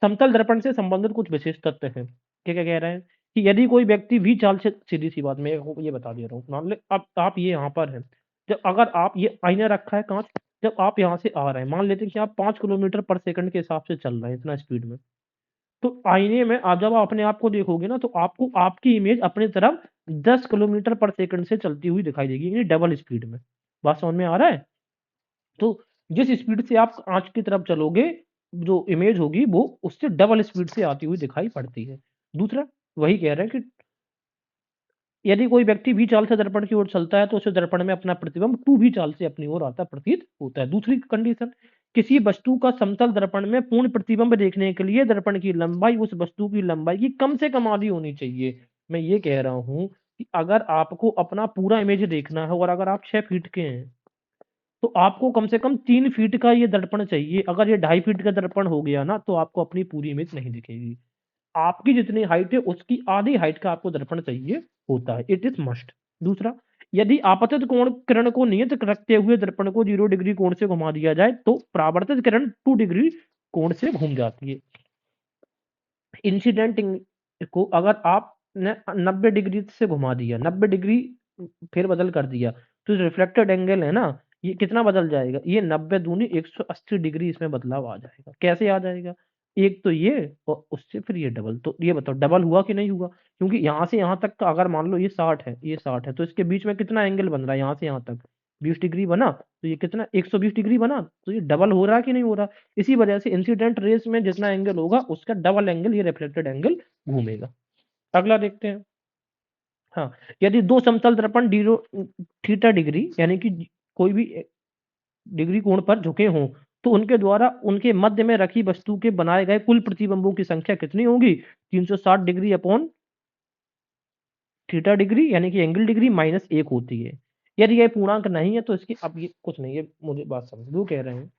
समतल दर्पण से संबंधित कुछ विशेष तथ्य हैं। क्या क्या कह रहे हैं कि यदि कोई व्यक्ति भी चाल से, सीधी सी बात मैं ये बता दे रहा हूँ, मान ले अब आप ये यहाँ पर हैं, जब अगर आप ये आईना रखा है कांच, जब आप यहाँ से आ रहे हैं, मान लेते हैं कि आप 5 किलोमीटर पर सेकंड के हिसाब से चल रहे हैं इतना स्पीड में, तो आईने में आप जब अपने आप को देखोगे ना, तो आपको आपकी इमेज अपनी तरफ 10 किलोमीटर पर सेकंड से चलती हुई दिखाई देगी, यानी डबल स्पीड में। बात समझ में आ रहा है? तो जिस स्पीड से आप आँच की तरफ चलोगे, जो इमेज होगी वो उससे डबल स्पीड से आती हुई दिखाई पड़ती है। दूसरा, वही कह रहे हैं कि यदि कोई व्यक्ति भी चाल से दर्पण की ओर चलता है, तो उसे दर्पण में अपना प्रतिबिंब 2 भी चाल से अपनी ओर आता प्रतीत होता है। दूसरी कंडीशन, किसी वस्तु का समतल दर्पण में पूर्ण प्रतिबिंब देखने के लिए दर्पण की लंबाई उस वस्तु की लंबाई की कम से कम आधी होनी चाहिए। मैं ये कह रहा हूँ कि अगर आपको अपना पूरा इमेज देखना है और अगर आप 6 फीट के हैं, तो आपको कम से कम 3 फीट का ये दर्पण चाहिए। अगर ये 2.5 फीट का दर्पण हो गया ना, तो आपको अपनी पूरी इमेज नहीं दिखेगी। आपकी जितनी हाइट है उसकी आधी हाइट का आपको दर्पण चाहिए होता है। It is must. दूसरा, यदि आपतित कोण किरण को नियत रखते हुए दर्पण को 0 डिग्री कोण से घुमा दिया जाए, तो परावर्तित किरण 2 डिग्री कोण से घूम जाती है। इंसिडेंट को अगर आपने 90 डिग्री से घुमा दिया, 90 डिग्री फिर बदल कर दिया, तो रिफ्लेक्टेड एंगल है ना, ये कितना बदल जाएगा? ये 90 दूनी 180 डिग्री इसमें बदलाव आ जाएगा। कैसे आ जाएगा? एक तो ये, और उससे फिर ये डबल। तो ये बताओ डबल हुआ कि नहीं हुआ? क्योंकि यहाँ से यहाँ तक का अगर मान लो ये 60 है, ये 60 है, तो इसके बीच में कितना एंगल बन रहा है? यहाँ से यहाँ तक 20 डिग्री बना, तो ये कितना 120 डिग्री बना, तो ये डबल हो रहा है कि नहीं हो रहा? इसी वजह से इंसिडेंट रेस में जितना एंगल होगा उसका डबल एंगल ये रिफ्लेक्टेड एंगल घूमेगा। अगला देखते हैं। हाँ, यदि दो समतल दर्पण जीरो थीटा डिग्री, यानी कि कोई भी डिग्री कोण पर झुके हों, तो उनके द्वारा उनके मध्य में रखी वस्तु के बनाए गए कुल प्रतिबिंबों की संख्या कितनी होगी? 360 डिग्री अपॉन थीटा डिग्री, यानी कि एंगल डिग्री माइनस 1 होती है। यदि यह पूर्णांक नहीं है तो इसकी, अब ये कुछ नहीं है, मुझे बात समझ, वो कह रहे हैं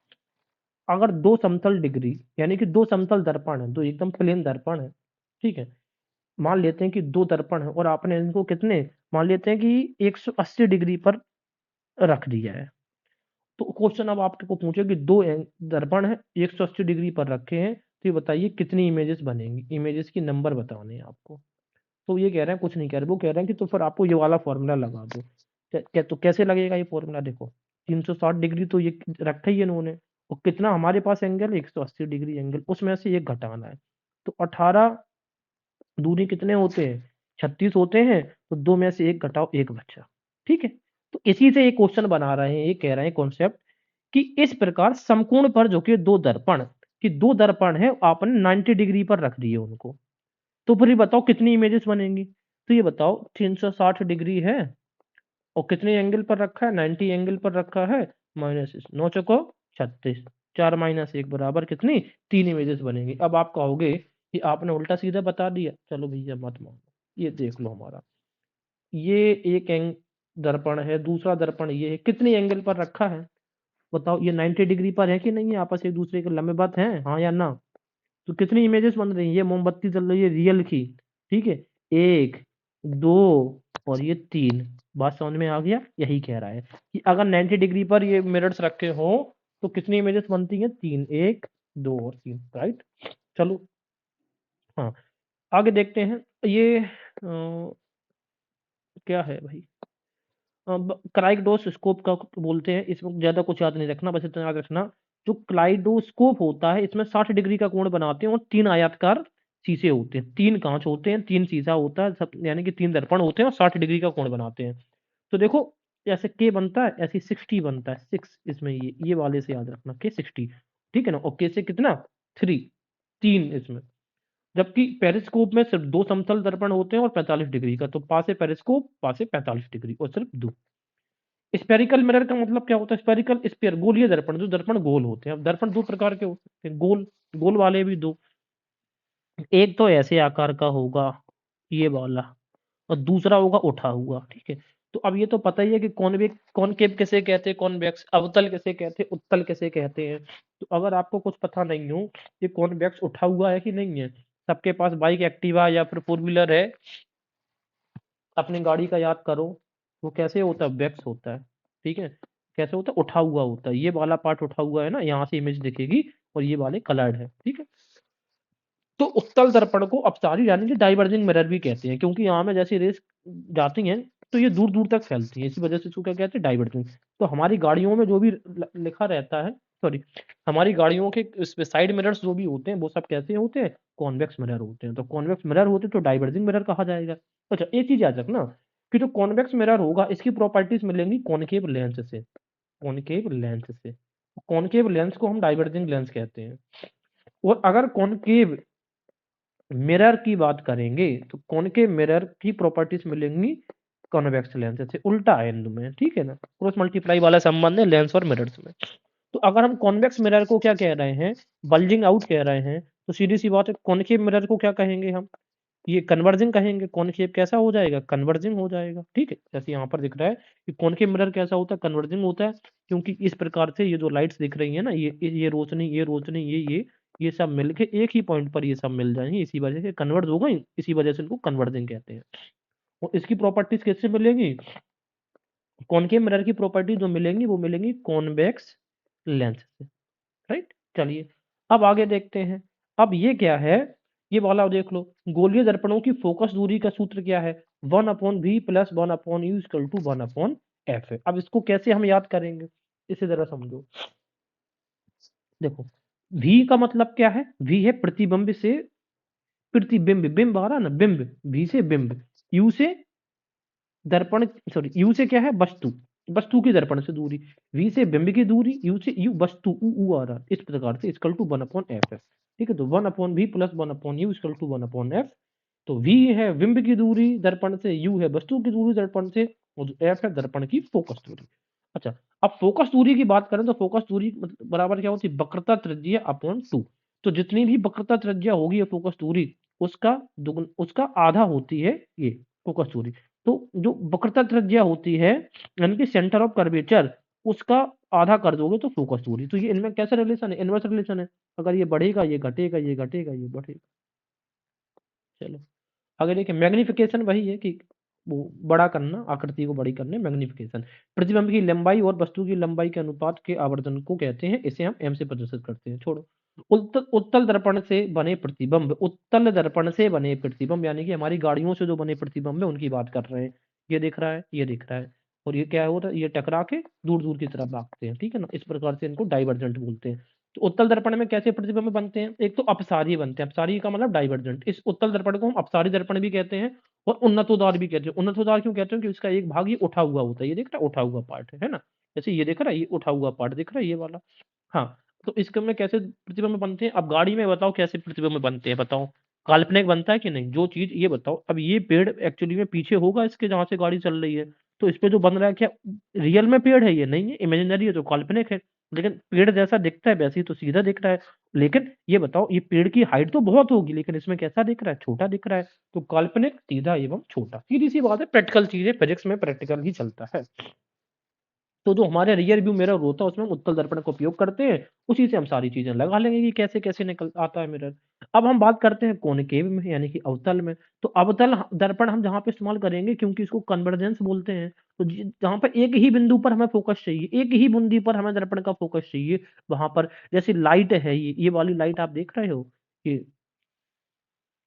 अगर दो समतल डिग्री, यानी कि दो समतल दर्पण है, दो एकदम प्लेन दर्पण है, ठीक है, मान लेते हैं कि दो दर्पण है और आपने इनको कितने, मान लेते हैं कि 180 डिग्री पर रख दिया है, तो क्वेश्चन अब आपको पूछे कि दो दर्पण है 180 डिग्री पर रखे हैं, तो ये बताइए कितनी इमेजेस बनेंगी, इमेजेस की नंबर बताने हैं आपको। तो ये कह रहे हैं, कुछ नहीं कह रहे, वो कह रहे हैं कि तो फिर आपको ये वाला फॉर्मूला लगा दो। तो कैसे लगेगा ये फॉर्मूला, देखो 360 डिग्री तो ये रखा ही है इन्होंने, और कितना हमारे पास एंगल 180 डिग्री एंगल, उसमें से एक घटाना है। तो 18 दूनी कितने होते हैं, 36 होते हैं, तो दो में से एक घटाओ, एक बचा। ठीक है, तो इसी से एक क्वेश्चन बना रहे हैं, ये कह रहे हैं कॉन्सेप्ट कि इस प्रकार समकोण पर झुके दो दर्पण, कि दो दर्पण है आपने 90 डिग्री पर रख दिए उनको, तो फिर ये बताओ कितनी इमेजेस बनेंगी। तो ये बताओ 360 डिग्री है और कितने एंगल पर रखा है, 90 एंगल पर रखा है, माइनस 9 चौको 36, 4 माइनस 1 बराबर कितनी, 3 इमेजेस बनेंगी। अब आप कहोगे कि आपने उल्टा सीधा बता दिया, चलो भैया मत मानो, ये देख लो हमारा, ये एक दर्पण है, दूसरा दर्पण ये है, कितने एंगल पर रखा है बताओ, ये 90 डिग्री पर है कि नहीं है, आपस एक दूसरे के लंबवत हैं, हाँ या ना। तो कितनी इमेजेस बन रही है, ये मोमबत्ती जल रही है रियल की, ठीक है, एक, दो और ये तीन। बात समझ में आ गया, यही कह रहा है कि अगर 90 डिग्री पर ये मिरर्स रखे हो तो कितनी इमेजेस बनती हैं, तीन, एक, दो और तीन, राइट। चलो, हाँ, आगे देखते हैं, ये क्या है भाई, क्लाइडोस्कोप का बोलते हैं, इसमें ज्यादा कुछ याद नहीं रखना, बस इतना याद रखना, जो क्लाइडोस्कोप होता है इसमें 60 डिग्री का कोण बनाते हैं और तीन आयताकार शीशे होते हैं, तीन कांच होते हैं, तीन शीशा होता है सब, यानी कि तीन दर्पण होते हैं और 60 डिग्री का कोण बनाते हैं। तो देखो, जैसे के बनता है ऐसे 60 बनता है, सिक्स इसमें, ये वाले से याद रखना, के 60, ठीक है ना, और के से कितना, थ्री, तीन इसमें। जबकि पेरिस्कोप में सिर्फ दो समतल दर्पण होते हैं और 45 डिग्री का, तो पास है पेरिस्कोप, पास है 45 डिग्री और सिर्फ दो। स्पेरिकल मिरर का मतलब क्या होता है, स्पेरिकल स्पेयर गोलीय दर्पण, जो दर्पण गोल होते हैं। अब दर्पण दो प्रकार के हो सकते हैं, गोल, गोल वाले भी दो, एक तो ऐसे आकार का होगा ये वाला, और दूसरा होगा उठा हुआ, ठीक है। तो अब ये तो पता ही है कि कॉन्वेक्स कॉनकेव किसे कहते हैं, कॉन्वेक्स अवतल किसे कहते हैं, उत्तल किसे कहते हैं। तो अगर आपको कुछ पता नहीं हो कि कॉन्वेक्स उठा हुआ है कि नहीं है, सबके पास बाइक एक्टिवा या फिर फोर व्हीलर है, अपनी गाड़ी का याद करो, वो कैसे होता है, वेक्स होता है, ठीक है, कैसे होता है, उठा हुआ होता है, ये वाला पार्ट उठा हुआ है ना, यहाँ से इमेज दिखेगी, और ये वाले कलर्ड है, ठीक है। तो उत्तल दर्पण को अपसारी यानी कि डाइवर्जिंग मिरर भी कहते हैं, क्योंकि यहाँ में जैसी रेस जाती हैं तो ये दूर दूर तक फैलती है, इसी वजह से इसको क्या कहते हैं, डाइवर्जिंग। तो हमारी गाड़ियों में जो भी लिखा रहता है, सॉरी, हमारी गाड़ियों के साइड मिरर्स जो भी होते हैं वो सब कैसे होते हैं, कॉन्वेक्स मिरर होते हैं। तो कॉन्वेक्स मिरर होते तो डाइवर्जिंग मिरर कहा जाएगा। अच्छा, एक चीज याद रखना कि जो कॉन्वेक्स मिरर होगा इसकी प्रॉपर्टीज मिलेंगी कॉनकेव लेंस से, कॉनकेव लेंस से। कॉनकेव लेंस को हम डाइवर्जिंग लेंस कहते हैं। और अगर कॉनकेव मिरर की बात करेंगे तो कॉनकेव मिरर की प्रॉपर्टीज मिलेंगी कॉन्वेक्स लेंस से, उल्टा है इनमें, ठीक है ना, क्रॉस मल्टीप्लाई वाला संबंध है लेंस और मिरर्स में। तो अगर हम कॉन्वेक्स मिरर को क्या कह रहे हैं, बल्जिंग आउट कह रहे हैं, तो सीधी सी बात है, कॉनकेव मिरर को क्या कहेंगे हम, ये कन्वर्जिंग कहेंगे। कॉनकेव कैसा हो जाएगा, कन्वर्जिंग हो जाएगा, ठीक है। जैसे यहाँ पर दिख रहा है कि कॉनकेव मिरर कैसा होता है, कन्वर्जिंग होता है, क्योंकि इस प्रकार से ये जो लाइट्स दिख रही है ना, ये रोशनी, ये रोशनी, ये सब मिलके एक ही पॉइंट पर ये सब मिल जाएंगे, इसी वजह से कन्वर्ज हो गई, इसी वजह से इनको कन्वर्जिंग कहते हैं। और इसकी प्रॉपर्टीज कैसे मिलेंगी, कॉनकेव मिरर की प्रॉपर्टी जो मिलेंगी वो मिलेंगी कॉन्वेक्स लेंस से, राइट। चलिए, अब आगे देखते हैं। अब ये क्या है, ये वाला देख लो, गोलीय दर्पणों की फोकस दूरी का सूत्र क्या है, 1/v plus 1/u equal to 1/f है। अब इसको कैसे हम याद करेंगे, इसे जरा समझो। देखो, v का मतलब क्या है, v है प्रतिबिंब से, प्रतिबिंब, बिंब आ रहा ना, बिंब, v से बिंब, u से दर्पण, सॉरी, यू से क्या है, वस्तु, वस्तु की दर्पण से दूरी, वी से बिंब की दूरी, यू से यू वस्तु, उ आ रहा, इस प्रकार से इक्वल टू 1/f है, ठीक है। तो 1/v plus 1/u equal to 1/f। तो v है बिंब की दूरी दर्पण से, u है वस्तु की दूरी दर्पण से, और जो f है दर्पण की फोकस दूरी। अच्छा, अब फोकस दूरी की बात करें तो फोकस दूरी बराबर क्या होती है, वक्रता त्रिज्या अपॉन 2। तो जितनी भी वक्रता त्रिज्या होगी ये फोकस दूरी, उसका दुगुन, उसका आधा होती है ये फोकस दूरी। तो जो वक्रता त्रिज्या होती है, यानी कि सेंटर ऑफ कर्वेचर, उसका आधा कर दोगे तो फोकस दूरी। तो ये इनमें कैसा रिलेशन है, इनवर्स रिलेशन है, अगर ये बढ़ेगा ये घटेगा, ये घटेगा ये बढ़ेगा। चलो, आगे देखिए, मैग्निफिकेशन वही है कि वो बड़ा करना, आकृति को बड़ी करने, मैग्निफिकेशन। प्रतिबिंब की लंबाई और वस्तु की लंबाई के अनुपात के आवर्धन को कहते हैं, इसे हम m से प्रदर्शित करते हैं। छोड़ो। उत्तल दर्पण से बने प्रतिबिंब, उत्तल दर्पण से बने प्रतिबिंब यानी कि हमारी गाड़ियों से जो बने प्रतिबिंब है उनकी बात कर रहे हैं। ये दिख रहा है, ये दिख रहा है, और ये क्या हो रहा है, ये टकरा के दूर दूर की तरफ भागते हैं, ठीक है ना। इस प्रकार से इनको डाइवर्जेंट बोलते हैं। तो उत्तल दर्पण में कैसे प्रतिबिंब बनते हैं, एक तो अपसारी बनते हैं, अपसारी का मतलब डाइवर्जेंट। इस उत्तल दर्पण को हम अपसारी दर्पण भी कहते हैं और उन्नतोदार भी कहते हैं। उन्नतोदार क्यों कहते हैं, कि इसका एक भाग ये उठा हुआ होता है, ये देख रहा है उठा हुआ पार्ट है ना। जैसे ये देख रहा है, ये उठा हुआ पार्ट दिख रहा है, ये वाला। हाँ। तो इसके में कैसे प्रतिबिंब बनते हैं, अब गाड़ी में बताओ कैसे प्रतिबिंब बनते हैं, बताओ। काल्पनिक बनता है कि नहीं, जो चीज ये बताओ। अब ये पेड़ एक्चुअली में पीछे होगा इसके, जहां से गाड़ी चल रही है, तो इस पे जो बन रहा है क्या रियल में पेड़ है, ये नहीं है, इमेजिनरी है, तो काल्पनिक है। लेकिन पेड़ जैसा दिखता है वैसे ही तो सीधा दिख रहा है। लेकिन ये बताओ, ये पेड़ की हाइट तो बहुत होगी, लेकिन इसमें कैसा दिख रहा है, छोटा दिख रहा है। तो काल्पनिक, सीधा एवं छोटा, सीधी सी बात है। प्रैक्टिकल चीजें, फिजिक्स में प्रैक्टिकल ही चलता है। तो जो हमारे रियर व्यू मिरर होता है उसमें हम उत्तल दर्पण का उपयोग करते हैं, उसी से हम सारी चीजें लगा लेंगे कि कैसे कैसे निकल आता है मिरर। अब हम बात करते हैं कॉनकेव में, यानी कि अवतल में। तो अवतल दर्पण हम जहाँ पे इस्तेमाल करेंगे, क्योंकि इसको कन्वर्जेंस बोलते हैं। तो जहाँ पर एक ही बिंदु पर हमें फोकस चाहिए, एक ही बूंदी पर हमें दर्पण का फोकस चाहिए, वहां पर जैसे लाइट है, ये वाली लाइट आप देख रहे हो, ये।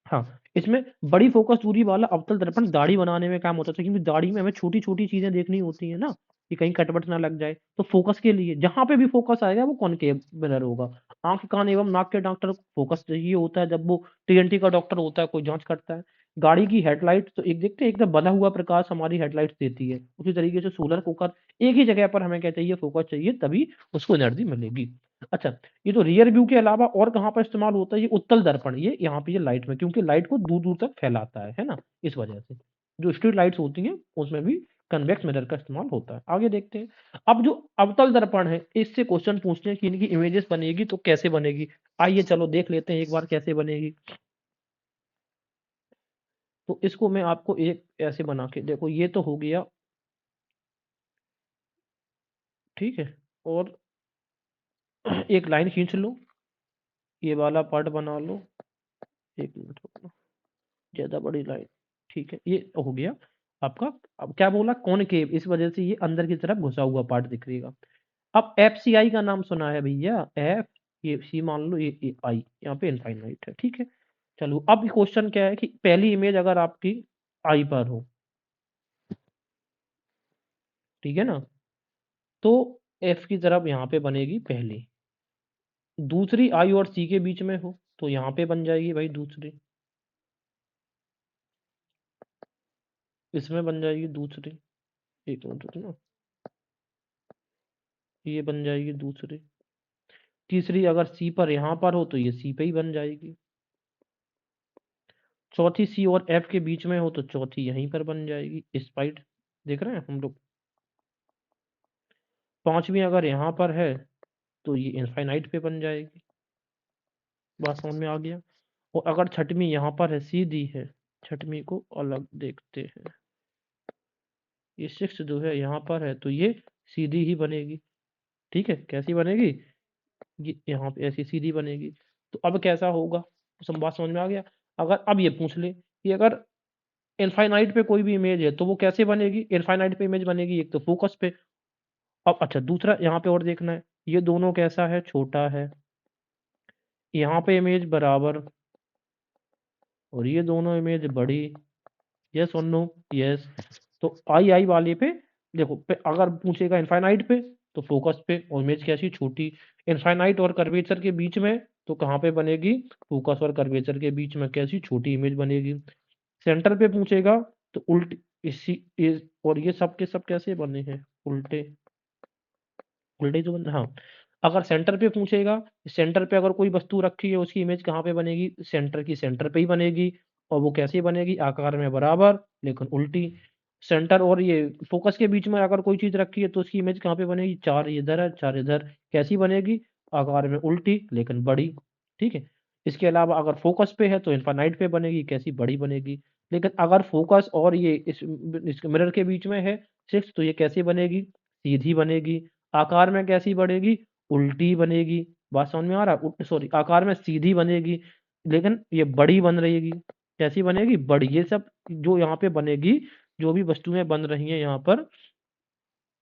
हाँ, इसमें बड़ी फ़ोकस दूरी वाला अवतल दर्पण दाढ़ी बनाने में काम होता था, क्योंकि दाढ़ी में हमें छोटी-छोटी चीज़ें देखनी होती है ना, कि कहीं कट-वट ना लग जाए। तो फ़ोकस के लिए जहाँ पे भी फ़ोकस आएगा वो कॉनकेव मिरर होगा। आँख, कान एवं नाक के डॉक्टर को फ़ोकस चाहिए होता है, जब वो टीएनटी का डॉक्टर होता है, कोई जाँच करता है। गाड़ी की हेडलाइट तो एक देखते हैं, एकदम बना हुआ प्रकाश हमारी हेडलाइट्स देती है। उसी तरीके से सोलर फोकस, एक ही जगह पर हमें क्या चाहिए, फ़ोकस चाहिए, तभी उसको एनर्जी मिलेगी। अच्छा, ये तो रियर व्यू के अलावा और कहाँ पर इस्तेमाल होता है, ये उत्तल दर्पण, ये यहाँ पे ये लाइट में, क्योंकि लाइट को दूर-दूर तक फैलाता है ना? इस वजह से। जो स्ट्रीट लाइट्स होती हैं, उसमें भी कन्वेक्स मिरर का इस्तेमाल होता है। आगे देखते हैं। अब जो अवतल दर्पण है, इससे क्वेश्चन पूछते हैं कि इनकी इमेजेस बनेगी तो कैसे बनेगी? आइए चलो देख लेते हैं एक बार कैसे बनेगी। तो इसको मैं आपको एक ऐसे बना के देखो, ये तो हो गया, ठीक है? और एक लाइन खींच लो, ये वाला पार्ट बना लो। 1 मिनट रुको। ज़्यादा बड़ी लाइन, ठीक है, ये हो गया आपका। अब क्या बोला, कॉनकेव, इस वजह से ये अंदर की तरफ घुसा हुआ पार्ट दिखेगा। अब एफसीआई का नाम सुना है भैया, एफ, ये सी मान लो, ये आई, यहाँ पे इनफाइनाइट है, ठीक है। चलो, अब क्वेश्चन क्या है कि पहली इमेज अगर आपकी आई पर हो, ठीक है ना, तो एफ की तरफ यहाँ पे बनेगी पहली। दूसरी आई और सी के बीच में हो, तो यहाँ पे बन जाएगी भाई दूसरी। इसमें बन जाएगी दूसरी। एक मिनट रुकना, ये बन जाएगी दूसरी। तीसरी अगर सी पर यहाँ पर हो, तो ये सी पे ही बन जाएगी। चौथी सी और एफ के बीच में हो, तो चौथी यहीं पर बन जाएगी, इस साइड। देख रहे हैं हम लोग। पांचवी अगर यहाँ पर है, तो ये इनफाइनाइट पे बन जाएगी। बात समझ में आ गया। और अगर छठवीं यहाँ पर है, सीधी है, छठवीं को अलग देखते हैं। ये सिक्स जो है यहाँ पर है, तो ये सीधी ही बनेगी, ठीक है। कैसी बनेगी, ये यहाँ पे ऐसी सीधी बनेगी। तो अब कैसा होगा, बात समझ में आ गया। अगर अब ये पूछ ले कि अगर इनफाइनाइट पे कोई भी इमेज है, तो वो कैसे बनेगी, इनफाइनाइट पे इमेज बनेगी एक तो फोकस पे। अब अच्छा, दूसरा यहाँ पे और देखना है, ये दोनों कैसा है, छोटा है, यहाँ पे इमेज बराबर, और ये दोनों इमेज बड़ी। यस और नो, यस। तो आई आई वाले पे देखो, अगर पूछेगा इनफाइनाइट पे, तो फोकस पे, और इमेज कैसी, छोटी। इनफाइनाइट और कर्वेचर के बीच में, तो कहाँ पे बनेगी, फोकस और कर्वेचर के बीच में कैसी, छोटी इमेज बनेगी। सेंटर पे पूछेगा, तो उल्टी, और ये सब के सब कैसे बने हैं, उल्टे। उल्टे जो बन, हाँ। अगर सेंटर पे पूछेगा, सेंटर पे अगर कोई वस्तु रखी है, उसकी इमेज कहाँ पे बनेगी, सेंटर की सेंटर पे ही बनेगी। और वो कैसी बनेगी, आकार में बराबर लेकिन उल्टी। सेंटर और ये फोकस के बीच में अगर कोई चीज रखी है, तो उसकी इमेज कहाँ पे बनेगी, चार इधर है, चार इधर। कैसी बनेगी, आकार में उल्टी लेकिन बड़ी, ठीक है। इसके अलावा अगर फोकस पे है, तो इनफाइनाइट पे बनेगी, कैसी, बड़ी बनेगी। लेकिन अगर फोकस और ये इस मिरर के बीच में है, सिक्स, तो ये कैसी बनेगी, सीधी बनेगी। आकार में कैसी बढ़ेगी, उल्टी बनेगी। बात समझ में आ रहा है, सॉरी, आकार में सीधी बनेगी, लेकिन ये बड़ी बन रहेगी। कैसी बनेगी, बड़ी। ये सब जो यहाँ पे बनेगी, जो भी वस्तुएं बन रही हैं यहाँ पर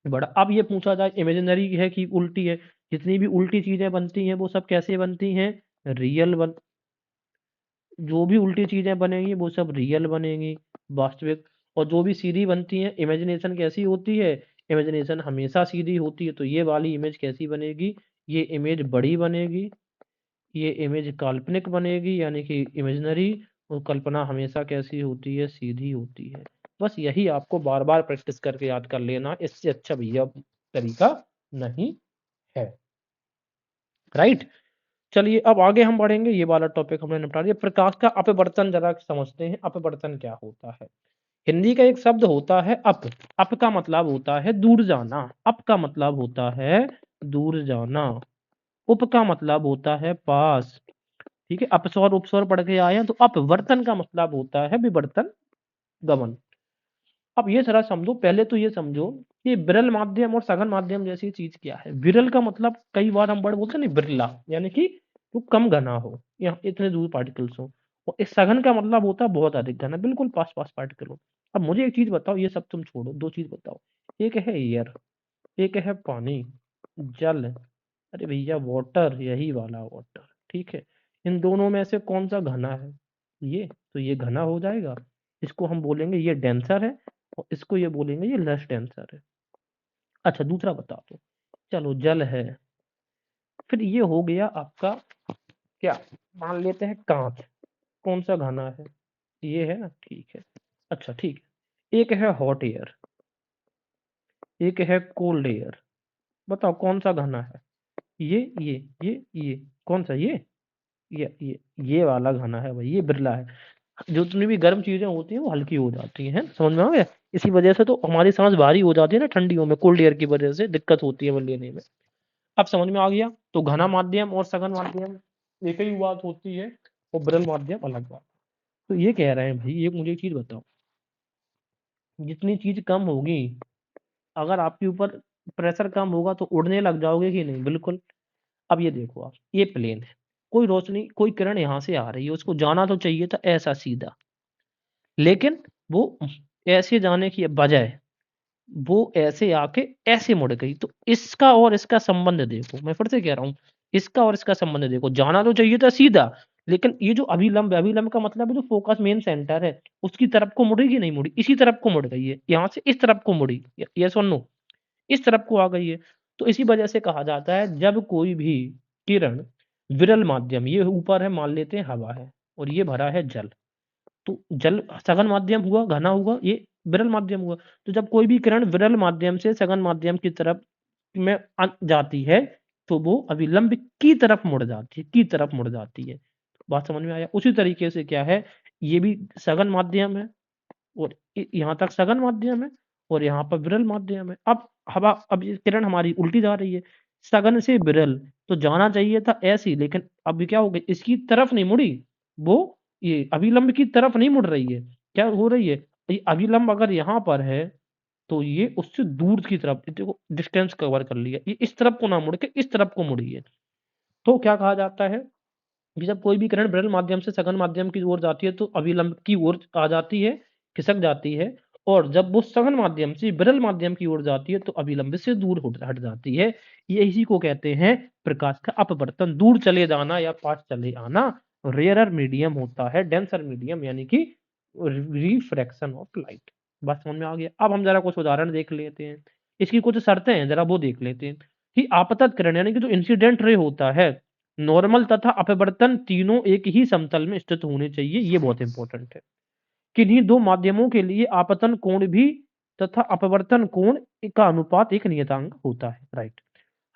बड़ा। अब ये पूछा जाए इमेजिनरी है कि उल्टी है, जितनी भी उल्टी चीजें बनती हैं वो सब कैसे बनती हैं, रियल बन, जो भी उल्टी चीजें बनेंगी वो सब रियल बनेंगी, वास्तविक। और जो भी सीधी बनती हैं, इमेजिनेशन कैसी होती है, इमेजिनेशन हमेशा सीधी होती है। तो ये वाली इमेज कैसी बनेगी, ये इमेज बड़ी बनेगी, ये इमेज काल्पनिक बनेगी यानी कि इमेजिनरी। और कल्पना हमेशा कैसी होती है, सीधी होती है। बस यही आपको बार बार प्रैक्टिस करके याद कर लेना, इससे अच्छा भैया तरीका नहीं है। राइट, चलिए अब आगे हम बढ़ेंगे। ये वाला टॉपिक हमने निपटा दिया। प्रकाश का अपवर्तन जरा समझते हैं, अपवर्तन क्या होता है। हिंदी का एक शब्द होता है अप। अप का मतलब होता है दूर जाना, अप का मतलब होता है दूर जाना। उप का मतलब होता है पास। ठीक है, अपस्वर उपस्वर पढ़ के आए हैं। तो अपवर्तन का मतलब होता है विवर्तन, गमन। अब ये जरा समझो, पहले तो ये समझो कि विरल माध्यम और सघन माध्यम जैसी चीज क्या है। विरल का मतलब कई बार हम वर्ड बोलते हैं ना, बिरला, यानी कि वो कम घना हो या इतने दूर पार्टिकल्स हो। और इस सघन का मतलब होता है बहुत अधिक घना, बिल्कुल पास पास पार्टिकल हो। अब मुझे एक चीज बताओ, ये सब तुम छोड़ो, दो चीज बताओ। एक है एयर, एक है पानी, जल, अरे भैया वाटर, यही वाला वाटर। ठीक है, इन दोनों में से कौन सा घना है, ये तो ये घना हो जाएगा। इसको हम बोलेंगे ये डेंसर है, और इसको ये बोलेंगे ये लेस डेंसर है। अच्छा दूसरा बता दो, चलो जल है, फिर ये हो गया आपका क्या, मान लेते हैं कांच, कौन सा घना है, ये है ना, ठीक है। अच्छा ठीक है, एक है हॉट एयर, एक है कोल्ड एयर, बताओ कौन सा घना है, ये कौन सा, ये वाला घना है भाई, ये बिरला है। जो जितनी भी गर्म चीजें होती हैं वो हल्की हो जाती हैं, समझ में आ गया। इसी वजह से तो हमारी सांस भारी हो जाती है ना ठंडियों में, कोल्ड एयर की वजह से दिक्कत होती है लेने में। अब समझ में आ गया। तो घना माध्यम और सघन माध्यम एक ही बात होती है, और विरल माध्यम अलग बात। तो ये कह रहे हैं भाई, ये मुझे एक चीज बताओ, जितनी चीज कम होगी, अगर आपके ऊपर प्रेशर कम होगा तो उड़ने लग जाओगे कि नहीं, बिल्कुल। अब ये देखो आप, ये प्लेन है, कोई रोशनी कोई किरण यहाँ से आ रही है, उसको जाना तो चाहिए था ऐसा सीधा, लेकिन वो ऐसे जाने की बजाय वो ऐसे आके ऐसे मुड़ गई। तो इसका और इसका संबंध देखो, मैं फिर से कह रहा हूँ, इसका और इसका संबंध देखो। जाना तो चाहिए था सीधा, लेकिन ये जो अभिलंब है, अभिलंब का मतलब है जो फोकस मेन सेंटर है, उसकी तरफ को मुड़ी कि नहीं मुड़ी, इसी तरफ को मुड़ गई है, यहाँ से इस तरफ को मुड़ी, यस और नो, इस तरफ को आ गई है। तो इसी वजह से कहा जाता है जब कोई भी किरण विरल माध्यम, ये ऊपर है मान लेते हैं हवा है, और ये भरा है जल, तो जल सघन माध्यम हुआ, घना हुआ, ये विरल माध्यम हुआ। तो जब कोई भी किरण विरल माध्यम से सघन माध्यम की तरफ में जाती है, तो वो अभिलंब की तरफ मुड़ जाती है, की तरफ मुड़ जाती है। बात समझ में आया। उसी तरीके से क्या है, ये भी सघन माध्यम है, और यहाँ तक सघन माध्यम है, और यहाँ पर विरल माध्यम है। अब हवा, अब ये किरण हमारी उल्टी जा रही है, सघन से विरल, तो जाना चाहिए था ऐसी, लेकिन अब क्या हो गया, इसकी तरफ नहीं मुड़ी, वो ये अभिलंब की तरफ नहीं मुड़ रही है। क्या हो रही है, ये अभिलंब अगर यहाँ पर है, तो ये उससे दूर की तरफ, देखो डिस्टेंस कवर कर लिया, ये इस तरफ को ना मुड़ के इस तरफ को मुड़ी है। तो क्या कहा जाता है कि जब कोई भी किरण विरल माध्यम से सघन माध्यम की ओर जाती है, तो अभिलंब की ओर आ जाती है, खिसक जाती है। और जब वो सघन माध्यम से विरल माध्यम की ओर जाती है, तो अभिलंब से दूर हट जाती है। ये इसी को कहते हैं प्रकाश का अपवर्तन, दूर चले जाना या पास चले आना। रेयरर मीडियम होता है, डेंसर मीडियम, यानी कि रिफ्रैक्शन ऑफ लाइट। बस समझ में आ गया। अब हम जरा कुछ उदाहरण देख लेते हैं, इसकी कुछ शर्तें हैं, जरा वो देख लेते हैं। कि आपतत किरण यानी कि जो इंसिडेंट रे होता है, नॉर्मल तथा अपवर्तन तीनों एक ही समतल में स्थित होने चाहिए, ये बहुत इंपॉर्टेंट है। किन्हीं दो माध्यमों के लिए आपतन कोण भी तथा अपवर्तन कोण का अनुपात एक नियतांक होता है। राइट,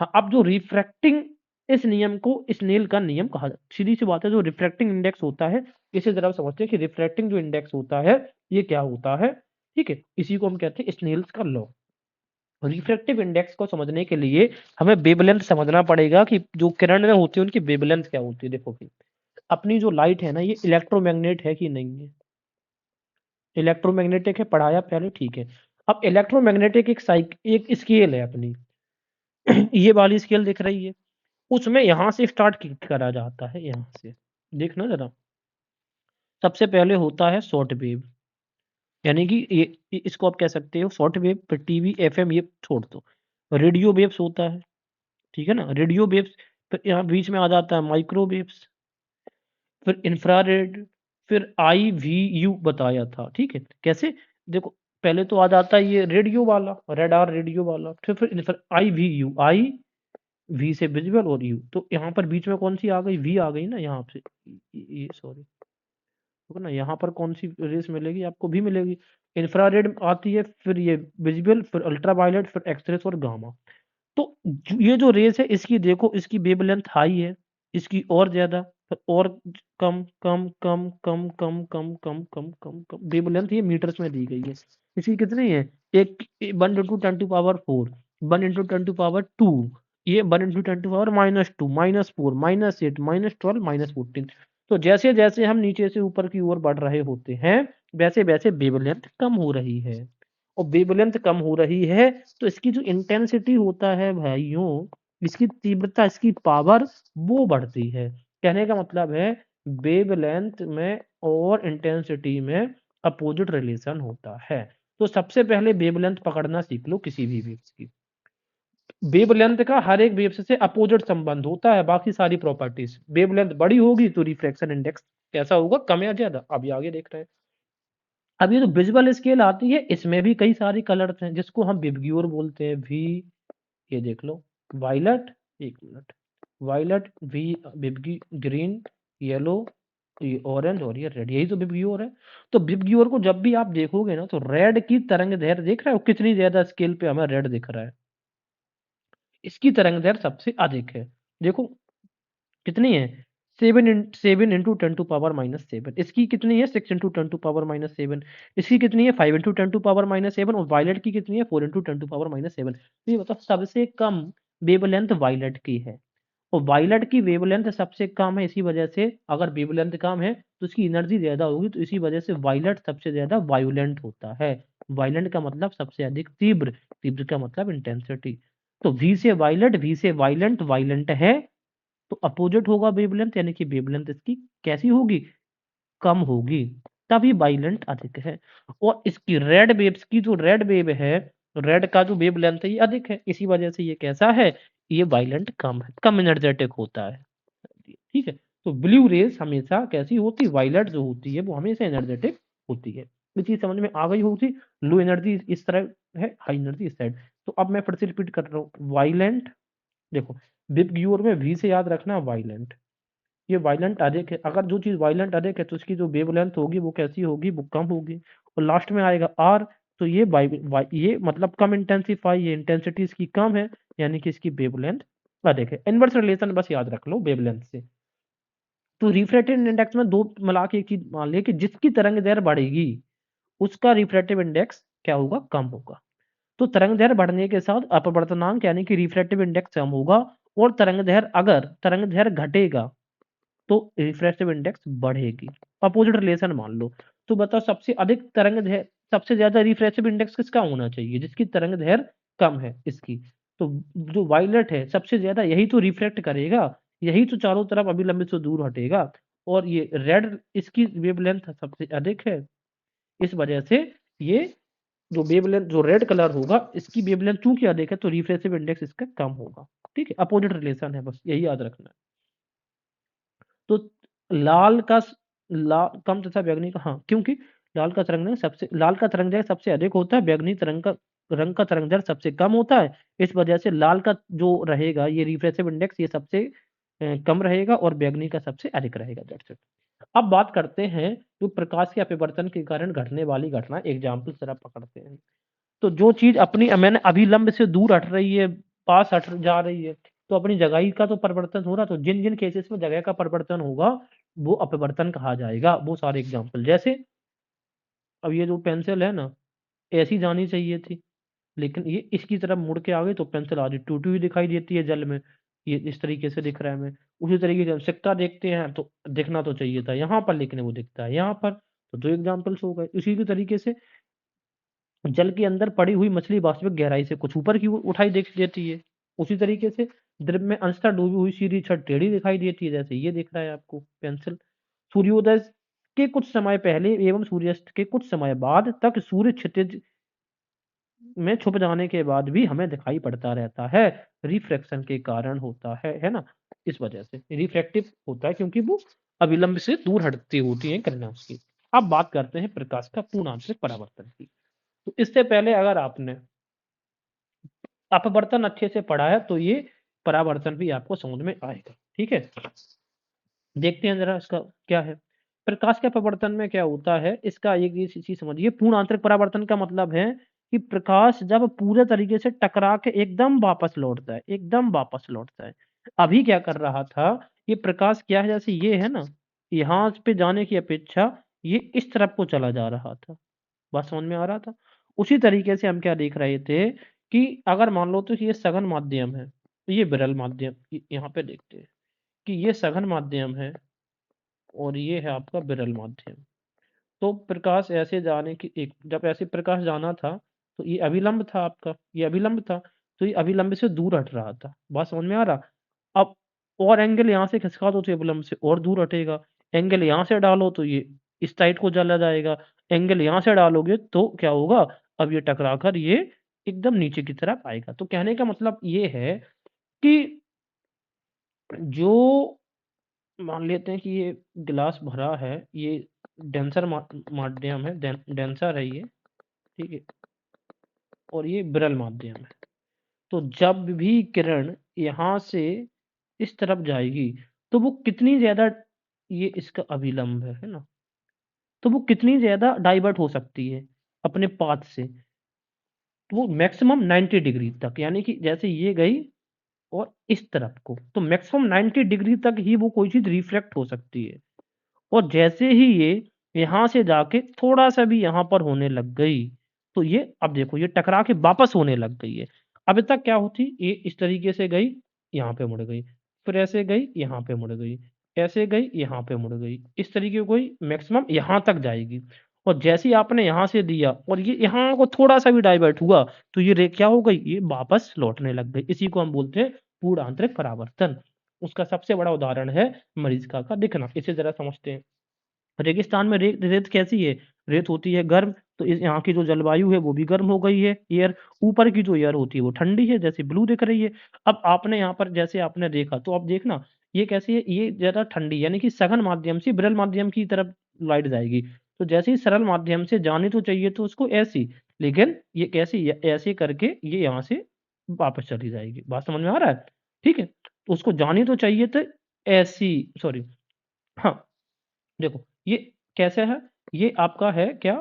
हाँ। अब जो रिफ्रैक्टिंग, इस नियम को स्नेल का नियम कहा जाता है। सीधी सी बात है, जो रिफ्रैक्टिंग इंडेक्स होता है, इसे जरा समझते हैं कि रिफ्रैक्टिंग जो इंडेक्स होता है ये क्या होता है। ठीक है, इसी को हम कहते हैं स्नेल्स का लॉ। रिफ्रैक्टिव इंडेक्स को समझने के लिए हमें वेवलेंथ समझना पड़ेगा कि जो किरणें होती है उनकी वेवलेंथ क्या होती है। देखो कि अपनी जो लाइट है ना, ये इलेक्ट्रोमैग्नेट है कि नहीं है, इलेक्ट्रोमैग्नेटिक है, पढ़ाया पहले, ठीक है। अब इलेक्ट्रोमैग्नेटिक एक स्केल है अपनी, ये वाली स्केल दिख रही है, उसमें यहाँ से स्टार्ट करा जाता है, यहाँ से देखना जरा। सबसे पहले होता है शॉर्ट वेव, यानी कि ये इसको आप कह सकते हो शॉर्ट वेव, फिर टीवी, एफएम ये छोड़ दो। रेडियो वेव्स होता है, ठीक है ना? रेडियो वेव्स, फिर यहाँ बीच में आ जाता है माइक्रोवेव्स, फिर इंफ्रारेड, फिर आईवीयू बताया था, ठीक है? कैसे? देखो पहले तो आ जाता है ये रेडियो वाला, रडार रेडियो वाला, फिर आईवीयू, आई वी से विजिबल और यू, तो यहाँ पर बीच में कौन-सी आ गई? वी आ गई ना यहाँ से। ये सॉरी, देखो ना यहाँ पर कौन-सी रेज़ मिलेगी आपको? वी मिलेगी। इंफ्रारेड आती है, फिर ये विजिबल, फिर अल्ट्रावायलेट, फिर एक्स-रेज़ और गामा। तो ये जो रेज़ है इसकी देखो, इसकी वेवलेंथ हाई है, इसकी और ज़्यादा, फिर और कम, कम, कम, कम, कम, कम, कम, कम, कम, कम, वेवलेंथ ये मीटर्स में दी गई है। इसकी कितनी है? एक 1 into 10 to power 4, 1 into 10 to power 2, ये 1 इंटू 10 टू पावर -2, -4, -8, -12, -14। तो जैसे-जैसे हम नीचे से ऊपर की ओर बढ़ रहे होते हैं, वैसे-वैसे वेवलेंथ कम हो रही है। और वेवलेंथ कम हो रही है, तो इसकी जो इंटेंसिटी होता है भाइयों, इसकी तीव्रता, इसकी पावर वो बढ़ती है। कहने का मतलब है वेवलेंथ में और इंटेंसिटी में अपोजिट रिलेशन होता है। तो सबसे पहले वेवलेंथ पकड़ना सीख लो किसी भी वेव्स की। वेवलेंथ का हर एक वेव्स से अपोजिट संबंध होता है, बाकी सारी प्रॉपर्टीज़। वेवलेंथ बड़ी होगी तो रिफ्रैक्शन इंडेक्स कैसा होगा? कम या ज़्यादा? अभी आगे देख रहे हैं। अब ये जो विजुअल स्केल आती है, इसमें भी कई सारी कलर्स हैं, जिसको हम विबग्योर बोलते हैं। वी, ये देख लो, वायलेट, 1 मिनट, वायलेट, वी, विबगी, ग्रीन, येलो, ये ऑरेंज और ये रेड, यही तो विबग्योर है। तो विबग्योर को जब भी आप देखोगे ना, तो रेड की तरंग-दैर्ध्य देख रहे हो कितनी ज़्यादा स्केल पे हमें रेड दिख रहा है। इसकी तरंग-दैर्ध्य सबसे अधिक है। देखो कितनी है? 7 इंटू 10 टू पावर -7। इसकी कितनी है? 6 इंटू 10 टू पावर -7। इसकी कितनी है? 5 इंटू 10 टू पावर -7 और वायलेट की कितनी है? 4 इंटू 10 टू पावर -7। तो ये बताओ सबसे कम वेवलेंथ वायलेट की है और वायलेट की वेवलेंथ सबसे कम है, इसी वजह से अगर वेवलेंथ कम है तो उसकी एनर्जी ज़्यादा होगी, तो इसी वजह से वायलेट सबसे ज़्यादा वायोलेंट होता है। वायलेंट का मतलब सबसे अधिक तीव्र, तीव्र का मतलब इंटेंसिटी। तो वी से वायलेट, वी से वायलेंट, वायलेंट है तो अपोजिट होगा वेवलेंथ, यानी कि वेवलेंथ इसकी कैसी होगी? कम होगी, तभी वायलेंट अधिक है। और इसकी रेड वेव्स की जो रेड वेव है, रेड का जो वेवलेंथ है ये अधिक है, इसी वजह से ये कैसा है? ये वायलेंट कम है, कम एनर्जेटिक होता है। ठीक है? तो ब्लू रेज़ हमेशा कैसी होती है? वायलेट जो होती है वो हमेशा एनर्जेटिक होती है। ये चीज़ समझ में आ गई होगी। लो एनर्जी इस तरह है, हाई एनर्जी इस साइड। तो अब मैं फिर से रिपीट कर रहा हूँ, वायलेंट, देखो विबग्योर में वी से याद रखना वायलेंट। ये वायलेंट अधिक है, अगर जो चीज़ वायलेंट अधिक है तो उसकी जो वेवलेंथ होगी वो कैसी होगी? वो कम होगी। और लास्ट में आएगा आर, तो ये ये मतलब कम इंटेंसिफ़ाई, ये इंटेंसिटी इसकी कम है, यानी कि इसकी वेवलेंथ अधिक है। इनवर्स रिलेशन बस याद रख लो वेवलेंथ से। तो रिफ्रैक्टिव इंडेक्स में 2 मिला के एक चीज़ मान लें कि जिसकी तरंग-दैर्ध्य बढ़ेगी, उसका रिफ्रैक्टिव इंडेक्स क्या होगा? कम होगा। तो तरंग-दैर्ध्य बढ़ने के साथ अपवर्तनांक यानी कि रिफ्रैक्टिव इंडेक्स कम होगा और तरंग-दैर्ध्य घटेगा तो रिफ्रैक्टिव इंडेक्स बढ़ेगी। अपोजिट रिलेशन मान लो। तो बताओ सबसे ज़्यादा रिफ्रैक्टिव इंडेक्स किसका होना चाहिए? जिसकी तरंग-दैर्ध्य कम है इसकी। तो जो वायलेट है सबसे ज़्यादा यही तो रिफ्रैक्ट करेगा, यही तो चारों तरफ अभिलंबित से दूर हटेगा और ये रेड इसकी वेवलेंथ सबसे अधिक है। इस वजह से ये जो वेवलेंथ जो रेड कलर होगा इसकी वेवलेंथ चूँकि अधिक है तो रिफ्रैक्टिव इंडेक्स इसका कम होगा। ठीक है? अपोजिट रिलेशन है बस यही याद रखना है। तो लाल का स ला कम तथा बैंगनी का, हाँ, क्योंकि लाल का तरंग सबसे अधिक होता है, बैंगनी रंग का तरंग दैर्ध्य सबसे कम होता है। इस वजह से लाल का जो रहेगा ये रिफ्रेसिव इंडेक्स ये सबसे कम रहेगा और बैंगनी का सबसे अधिक रहेगा, दैट्स इट। अब बात करते हैं जो प्रकाश के अपवर्तन के कारण घटने वाली घटना, एग्ज़ाम्पल ज़रा पकड़ते हैं। तो जो चीज़ अपनी मैंने अभिलंब से दूर हट रही है, पास हट जा रही है, तो अपनी जगह ही का तो परिवर्तन हो रहा है, तो जिन-जिन केसेस में जगह का परिवर्तन होगा, वो अपवर्तन कहा जाएगा। वो सारे एग्ज़ाम्पल जैसे अब ये जो पेंसिल है ना, ऐसी जानी चाहिए थी, लेकिन ये इसकी तरफ मुड़ के आ गई तो पेंसिल आधी टूटी हुई दिखाई देती है जल में। ये इस तरीके से दिख रहा है हमें। उसी तरीके से हम सिक्का देखते हैं तो दिखना तो चाहिए था यहाँ पर, लेकिन वो दिखता है यहाँ पर। तो 2 एग्ज़ाम्पल्स हो गए। इसी के तरीके से जल के अंदर पड़ी हुई मछली वास्तविक गहराई से कुछ ऊपर की ओर उठाई दिख देती है। उसी तरीके से द्रव में अंशतः डूबी हुई सीधी छत टेढ़ी दिखाई देती है, जैसे ये दिख रहा है आपको पेंसिल। सूर्योदय के कुछ समय पहले एवं सूर्यास्त के कुछ समय बाद तक सूर्य क्षितिज में छुप जाने के बाद भी हमें दिखाई पड़ता रहता है। रिफ्रैक्शन के कारण होता है ना? इस वजह से रिफ्रैक्टिव होता है क्योंकि वो अविलंब से दूर हटती होती हैं किरणें उसकी। अब बात करते हैं प्रकाश का पूर्ण आंतरिक परावर्तन की। तो इससे पहले अगर आपने अपवर्तन अच्छे से पढ़ा है तो ये परावर्तन भी आपको समझ में आएगा। ठीक है? देखते हैं ज़रा इसका क्या है। प्रकाश के अपवर्तन में क्या होता है, इसका एक ये चीज़ समझिए। पूर्ण आंतरिक परावर्तन का मतलब है कि प्रकाश जब पूरे तरीके से टकरा के एकदम वापस लौटता है, एकदम वापस लौटता है। अभी क्या कर रहा था, ये प्रकाश क्या है, जैसे ये है ना, यहाँ पे जाने की अपेक्षा ये इस तरफ को चला जा रहा था। बात समझ में आ रहा था? उसी तरीके से हम क्या देख रहे थे कि अगर मान लो तो ये सघन माध्यम है, तो ये विरल माध्यम, यहाँ पे देखते हैं कि ये सघन माध्यम है और ये है आपका विरल माध्यम। तो प्रकाश ऐसे जाने की एक जब ऐसे प्रकाश जाना था, तो ये अभिलंब था आपका, ये अभिलंब था, तो ये अभिलंब से दूर हट रहा था। बात समझ में आ रहा? अब और एंगल यहाँ से खिसका दो तो ये अभिलंब से और दूर हटेगा। एंगल यहाँ से डालो तो ये इस साइड को चला जाएगा। एंगल यहाँ से डालोगे तो क्या होगा? अब ये टकरा कर ये एकदम नीचे की तरफ आएगा। तो कहने का मतलब ये है कि जो मान लेते हैं कि ये गिलास भरा है, ये डेंसर माध्यम है, डेंसर है ये, ठीक है? और ये विरल माध्यम है। तो जब भी किरण यहाँ से इस तरफ जाएगी, तो वो कितनी ज़्यादा, ये इसका अभिलंब है ना? तो वो कितनी ज़्यादा डाइवर्ट हो सकती है अपने पाथ से? तो वो मैक्सिमम 90 डिग्री तक, यानी कि जैसे ये गई और इस तरफ को, तो मैक्सिमम 90 डिग्री तक ही वो कोई चीज़ रिफ्लेक्ट हो सकती है। और जैसे ही ये यहाँ से जाके थोड़ा-सा भी यहाँ पर होने लग गई, तो ये अब देखो ये टकरा के वापस होने लग गई है। अभी तक क्या होती, ये इस तरीके से गई, यहाँ पे मुड़ गई, फिर ऐसे गई, यहाँ पे मुड़ गई, ऐसे गई, यहाँ पे मुड़ गई। इस तरीके कोई मैक्सिमम यहाँ तक जाएगी। और जैसे ही आपने यहाँ से दिया और ये यहाँ को थोड़ा-सा भी डाइवर्ट हुआ, तो ये रे क्या हो गई, ये वापस लौटने लग गई। इसी को हम बोलते हैं पूर्ण आंतरिक परावर्तन। उसका सबसे बड़ा उदाहरण है मरीचिका का दिखना। इसे ज़रा समझते हैं। रेगिस्तान में रेत कैसी है? रेत होती है गर्म, तो इस यहाँ की जो जलवायु है वो भी गर्म हो गई है, एयर। ऊपर की जो एयर होती है वो ठंडी है, जैसे ब्लू दिख रही है। अब आपने यहाँ पर जैसे आपने देखा, तो अब देखना ये कैसी है, ये ज़्यादा ठंडी, यानी कि सघन माध्यम से विरल माध्यम की तरफ लाइट जाएगी। तो जैसे ही सरल माध्यम से जानी तो चाहिए तो उसको ऐसी, लेकिन ये कैसे, ऐसे करके ये यहाँ से वापस चली जाएगी। बात समझ में आ रहा है? ठीक है? तो उसको जानी तो चाहिए तो ऐसी, सॉरी, हाँ। देखो, ये कैसे है? ये आपका है क्या,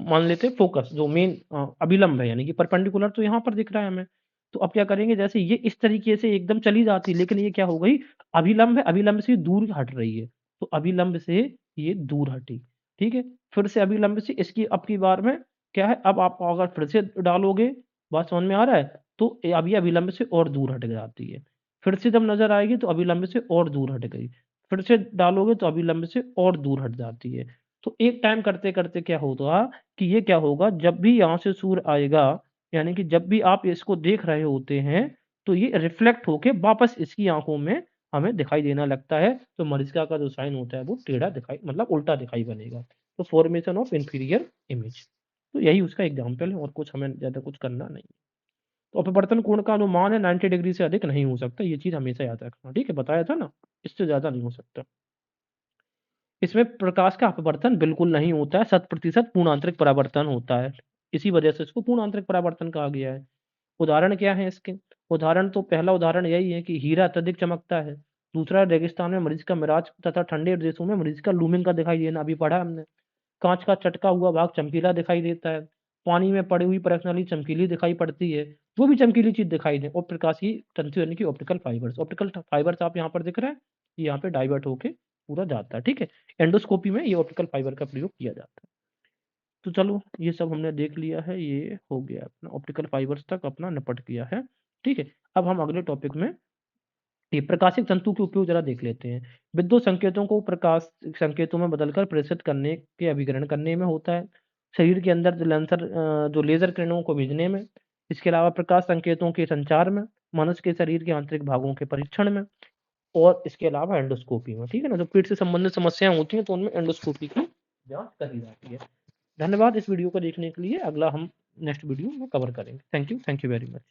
मान लेते हैं फ़ोकस जो मेन अभिलंब है, यानी कि परपेंडिकुलर तो यहाँ पर दिख रहा है हमें। तो अब क्या करेंगे, जैसे ये इस तरीके से एकदम चली जाती, लेकिन ये क्या हो गई, अभिलंब है, अभिलंब से दूर हट रही है। तो अभिलंब से ये दूर हटी, ठीक है? फिर से अभिलंब से इसकी अब की बार में क्या है, अब आप अगर फिर से डालोगे, बात समझ में आ रहा है? तो अब ये अभिलंब से और दूर हट जाती है। फिर से जब नज़र आएगी तो अभिलंब से और दूर हट गई। फिर से डालोगे तो अभिलंब से और दूर हट जाती है। तो एक टाइम करते-करते क्या होगा कि ये क्या होगा, जब भी यहाँ से सूर्य आएगा, यानी कि जब भी आप इसको देख रहे होते हैं, तो ये रिफ्लेक्ट होके वापस इसकी आँखों में हमें दिखाई देना लगता है। तो मरीचिका का जो साइन होता है वो टेढ़ा दिखाई, मतलब उल्टा दिखाई बनेगा। तो फॉर्मेशन ऑफ इंफीरियर इमेज। तो यही उसका एग्ज़ाम्पल है और कुछ हमें ज़्यादा कुछ करना नहीं। तो अपवर्तन कोण का अनुमान है 90 डिग्री से अधिक नहीं हो सकता, ये चीज़ हमेशा याद रखना, ठीक है? बताया था ना, इससे ज़्यादा नहीं हो सकता। इसमें प्रकाश का अपवर्तन बिल्कुल नहीं होता है, 100% पूर्ण आंतरिक परावर्तन होता है। इसी वजह से इसको पूर्ण आंतरिक परावर्तन कहा गया है। उदाहरण क्या है इसके? उदाहरण तो पहला उदाहरण यही है कि हीरा अत्यधिक चमकता है। दूसरा, रेगिस्तान में मरीचिका मिराज तथा ठंडे देशों में मरीचिका लूमिंग का दिखाई देना, अभी पढ़ा हमने। काँच का चटका हुआ भाग चमकीला दिखाई देता है। पानी में पड़ी हुई प्रश्नावली चमकीली दिखाई पड़ती है। जो भी चमकीली चीज़ दिखाई दे, और प्रकाशीय तंतु यानी कि ऑप्टिकल फाइबर्स। ऑप्टिकल फाइबर्स आप यहाँ पर दिख रहा है, ये यहाँ पे डाइवर्ट होके पूरा जाता है, ठीक है? एंडोस्कोपी में ये ऑप्टिकल फाइबर का प्रयोग किया जाता है। तो चलो ये सब हमने देख लिया है, ये हो गया अपना ऑप्टिकल फाइबर्स तक अपना निपट गया है, ठीक है? अब हम अगले टॉपिक में ये प्रकाशिक तंतु के उपयोग ज़रा देख लेते हैं। विद्युत संकेतों को प्रकाश संकेतों में बदलकर प्रेषित करने के अभिग्रहण करने में होता है। शरीर के अंदर जो लेज़र किरणों को भेजने में। इसके अलावा प्रकाश संकेतों के संचार में, मनुष्य के शरीर के आंतरिक भागों के परीक्षण में। और इसके अलावा एंडोस्कोपी में, ठीक है ना? जो पेट से संबंधित समस्याएँ होती हैं तो उनमें एंडोस्कोपी की जाँच करी जाती है। धन्यवाद इस वीडियो को देखने के लिए। अगला हम नेक्स्ट वीडियो में कवर करेंगे। Thank you very much.